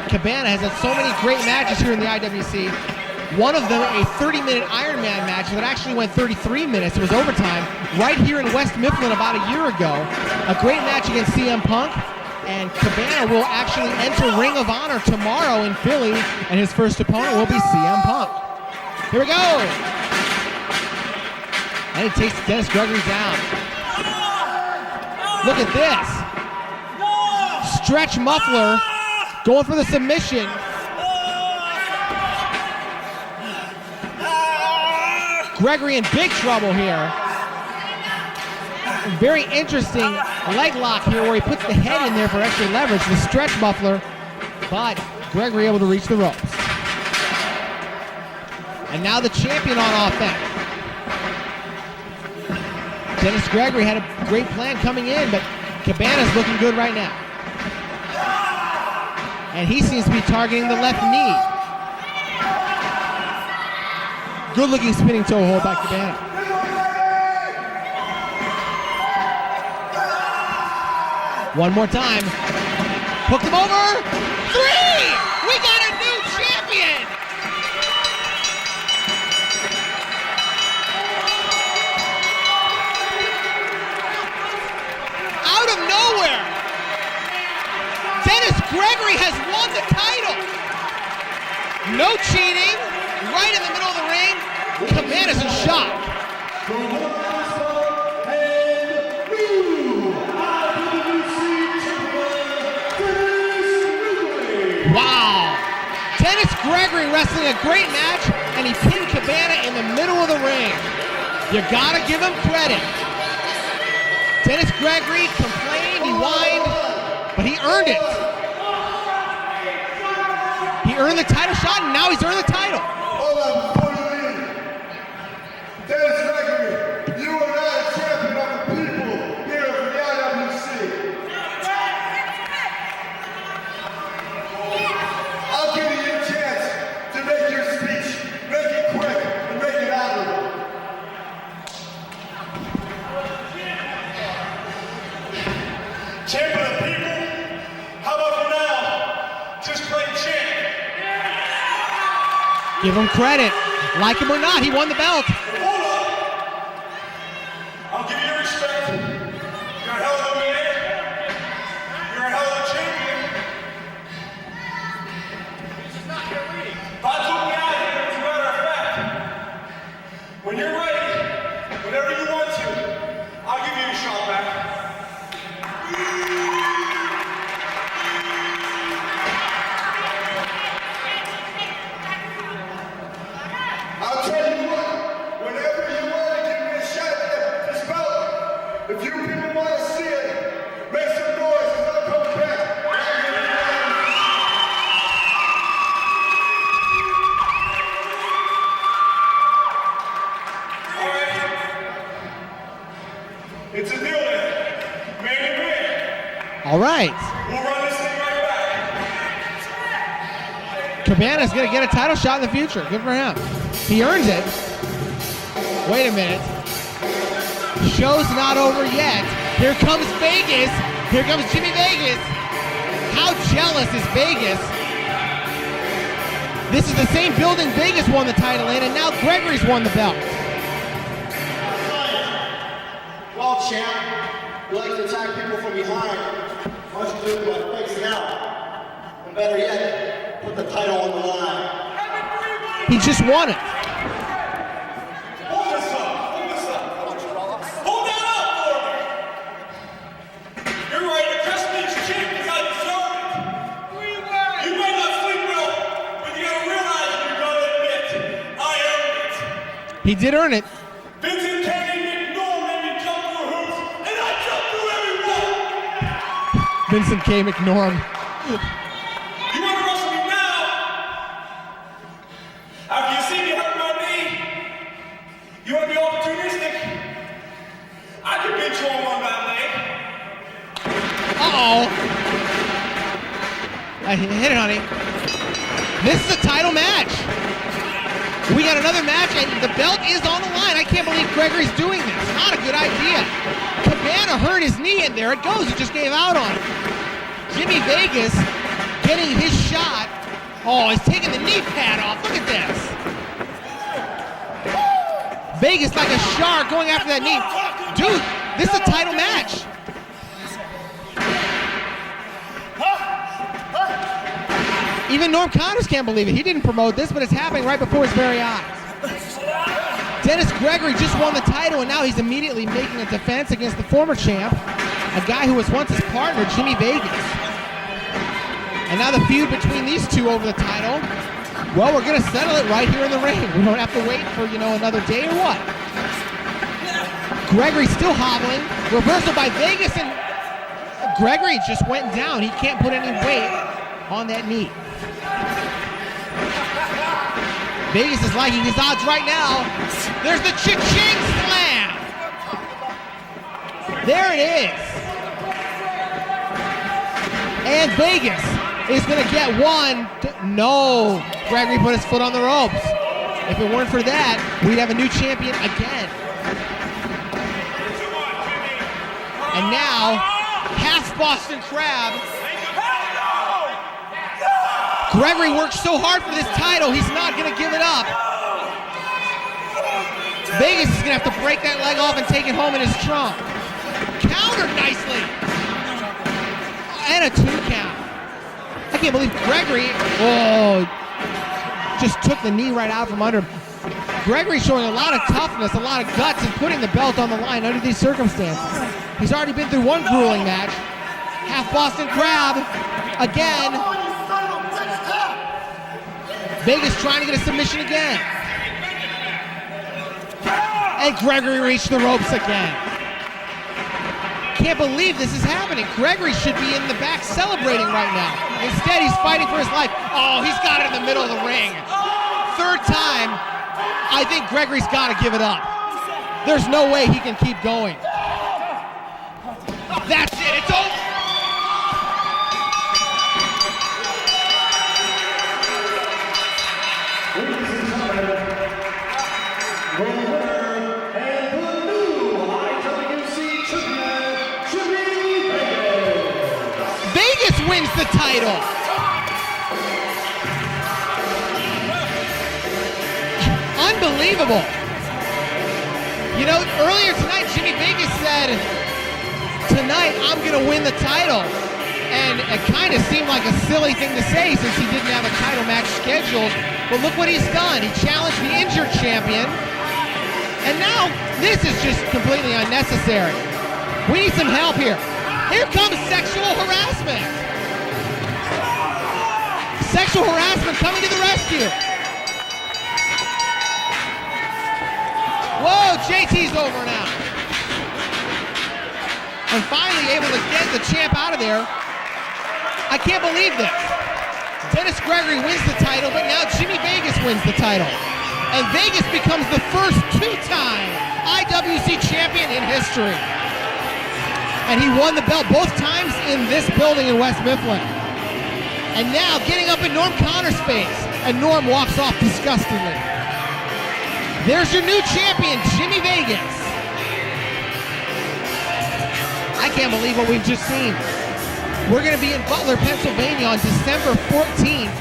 Cabana has had so many great matches here in the IWC. One of them, a 30-minute Iron Man match that actually went 33 minutes. It was overtime right here in West Mifflin about a year ago. A great match against CM Punk. And Cabana will actually enter Ring of Honor tomorrow in Philly. And his first opponent will be CM Punk. Here we go. And he takes Dennis Gregory down. Look at this. Stretch muffler. Going for the submission. Gregory in big trouble here. Very interesting leg lock here where he puts the head in there for extra leverage, the stretch muffler, but Gregory able to reach the ropes. And now the champion on offense. Dennis Gregory had a great plan coming in, but Cabana's looking good right now. And he seems to be targeting the left knee. Good looking spinning toe hold by Cabana. One more time. Hooked him over. 3! We got a new champion! Out of nowhere, Dennis Gregory has won the title. No cheating. Right in the middle of the ring. Cabana's in shock. Wow. Dennis Gregory wrestling a great match, and he pinned Cabana in the middle of the ring. You gotta give him credit. Dennis Gregory complained, he whined, but he earned it. He earned the title shot, and now he's earned the title. Hold on, before you leave. Dennis Gregory, you are not a champion of the people here for the IWC. I'll give you a chance to make your speech. Make it quick and make it honorable. Champ of the people? How about for now? Just plain champ. Give him credit. Like him or not, he won the belt. Hold on. I'll give you your respect. You're a hell of a man. You're a hell of a champion. That's what we got here, as a matter of fact. When you're ready, whenever you want to, I'll give you a shot back. I'll tell you what, whenever It's a deal then. Man to man. All right. We'll run this thing right back. Cabana's going to get a title shot in the future. Good for him. He earns it. Wait a minute. Show's not over yet. Here comes Vegas. Here comes Jimmy Vegas. How jealous is Vegas? This is the same building Vegas won the title in, and now Gregory's won the belt. Well, champ, you like to attack people from behind. Why don't you do it by facing out? And better yet, put the title on the line. He just won it. Hold this up. Hold that up for me. You're ready to dress me as chief because I deserve it. You may not sleep well, but you gotta realize you're gonna admit I earned it. He did earn it. Vincent Kennedy McNorm made me jump through hoops, and I jumped through every wall. Vincent K. McNorm. You wanna wrestle me now? After you see me hurt my knee, you wanna be opportunistic? I can beat you on one bad leg. Uh-oh. Hit it, honey. This is a title match. We got another match, and the belt is on the line. I can't believe Gregory's doing this. Not a good idea. Cabana hurt his knee, and there it goes. He just gave out on it. Jimmy Vegas getting his shot. Oh, he's taking the knee pad off. Look at this. Vegas like a shark going after that knee. Dude, this is a title match. Even Norm Connors can't believe it. He didn't promote this, but it's happening right before his very eyes. Dennis Gregory just won the title, and now he's immediately making a defense against the former champ, a guy who was once his partner, Jimmy Vegas. And now the feud between these two over the title, well, we're going to settle it right here in the ring. We don't have to wait for, another day or what. Gregory still hobbling. Reversal by Vegas, and Gregory just went down. He can't put any weight on that knee. Vegas is liking his odds right now. There's the cha-ching slam. There it is. And Vegas is going to get one. No. Gregory put his foot on the ropes. If it weren't for that, we'd have a new champion again. And now, half Boston Crab. Gregory worked so hard for this title, he's not going to give it up. Vegas is going to have to break that leg off and take it home in his trunk. Countered nicely. And a 2 count. I can't believe Gregory, just took the knee right out from under him. Gregory showing a lot of toughness, a lot of guts, and putting the belt on the line under these circumstances. He's already been through one grueling match. Half Boston Crab, again. Vegas trying to get a submission again. And Gregory reached the ropes again. Can't believe this is happening. Gregory should be in the back celebrating right now. Instead, he's fighting for his life. Oh, he's got it in the middle of the ring. Third time, I think Gregory's got to give it up. There's no way he can keep going. That's it. It's over. Wins the title. Unbelievable. Earlier tonight, Jimmy Vegas said, tonight I'm going to win the title. And it kind of seemed like a silly thing to say since he didn't have a title match scheduled. But look what he's done. He challenged the injured champion. And now this is just completely unnecessary. We need some help here. Here comes sexual harassment. Sexual harassment coming to the rescue. Whoa, JT's over now. And finally able to get the champ out of there. I can't believe this. Dennis Gregory wins the title, but now Jimmy Vegas wins the title. And Vegas becomes the first 2-time IWC champion in history. And he won the belt both times in this building in West Mifflin. And now getting up in Norm Connor's face. And Norm walks off disgustedly. There's your new champion, Jimmy Vegas. I can't believe what we've just seen. We're going to be in Butler, Pennsylvania on December 14th.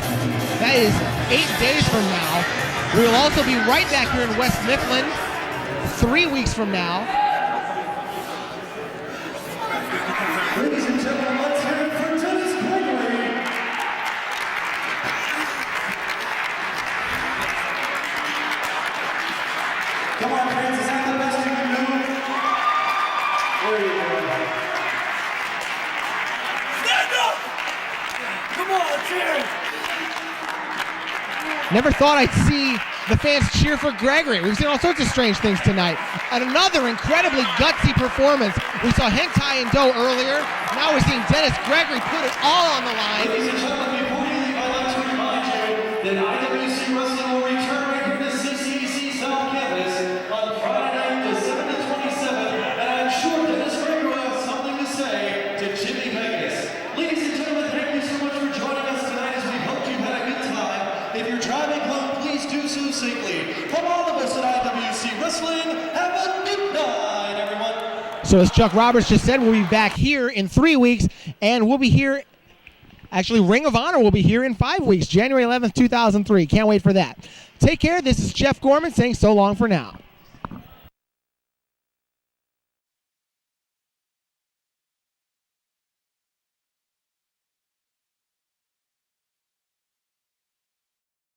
That is 8 days from now. We will also be right back here in West Mifflin 3 weeks from now. Ladies and gentlemen, let's hear it for Dennis Gregory. Come on, friends, is that the best you can do? There you go. Stand up! Come on, cheer! Never thought I'd see the fans cheer for Gregory. We've seen all sorts of strange things tonight. And another incredibly gutsy performance. We saw Hentai and Doe earlier. Now we're seeing Dennis Gregory put it all on the line. Ladies and gentlemen, before you leave, I'd like to remind you that IWC Wrestling will return right here to CCAC South Campus on Friday night, December the 27th, and I'm sure Dennis Gregory will have something to say to Jimmy Vegas. Ladies and gentlemen, thank you so much for joining us tonight as we hope you've had a good time. If you're driving home, please do so safely. From all of us at IWC Wrestling, have a good night, everyone. So as Chuck Roberts just said, we'll be back here in 3 weeks, and we'll be here. Actually, Ring of Honor will be here in 5 weeks, January 11th, 2003. Can't wait for that. Take care. This is Jeff Gorman saying so long for now.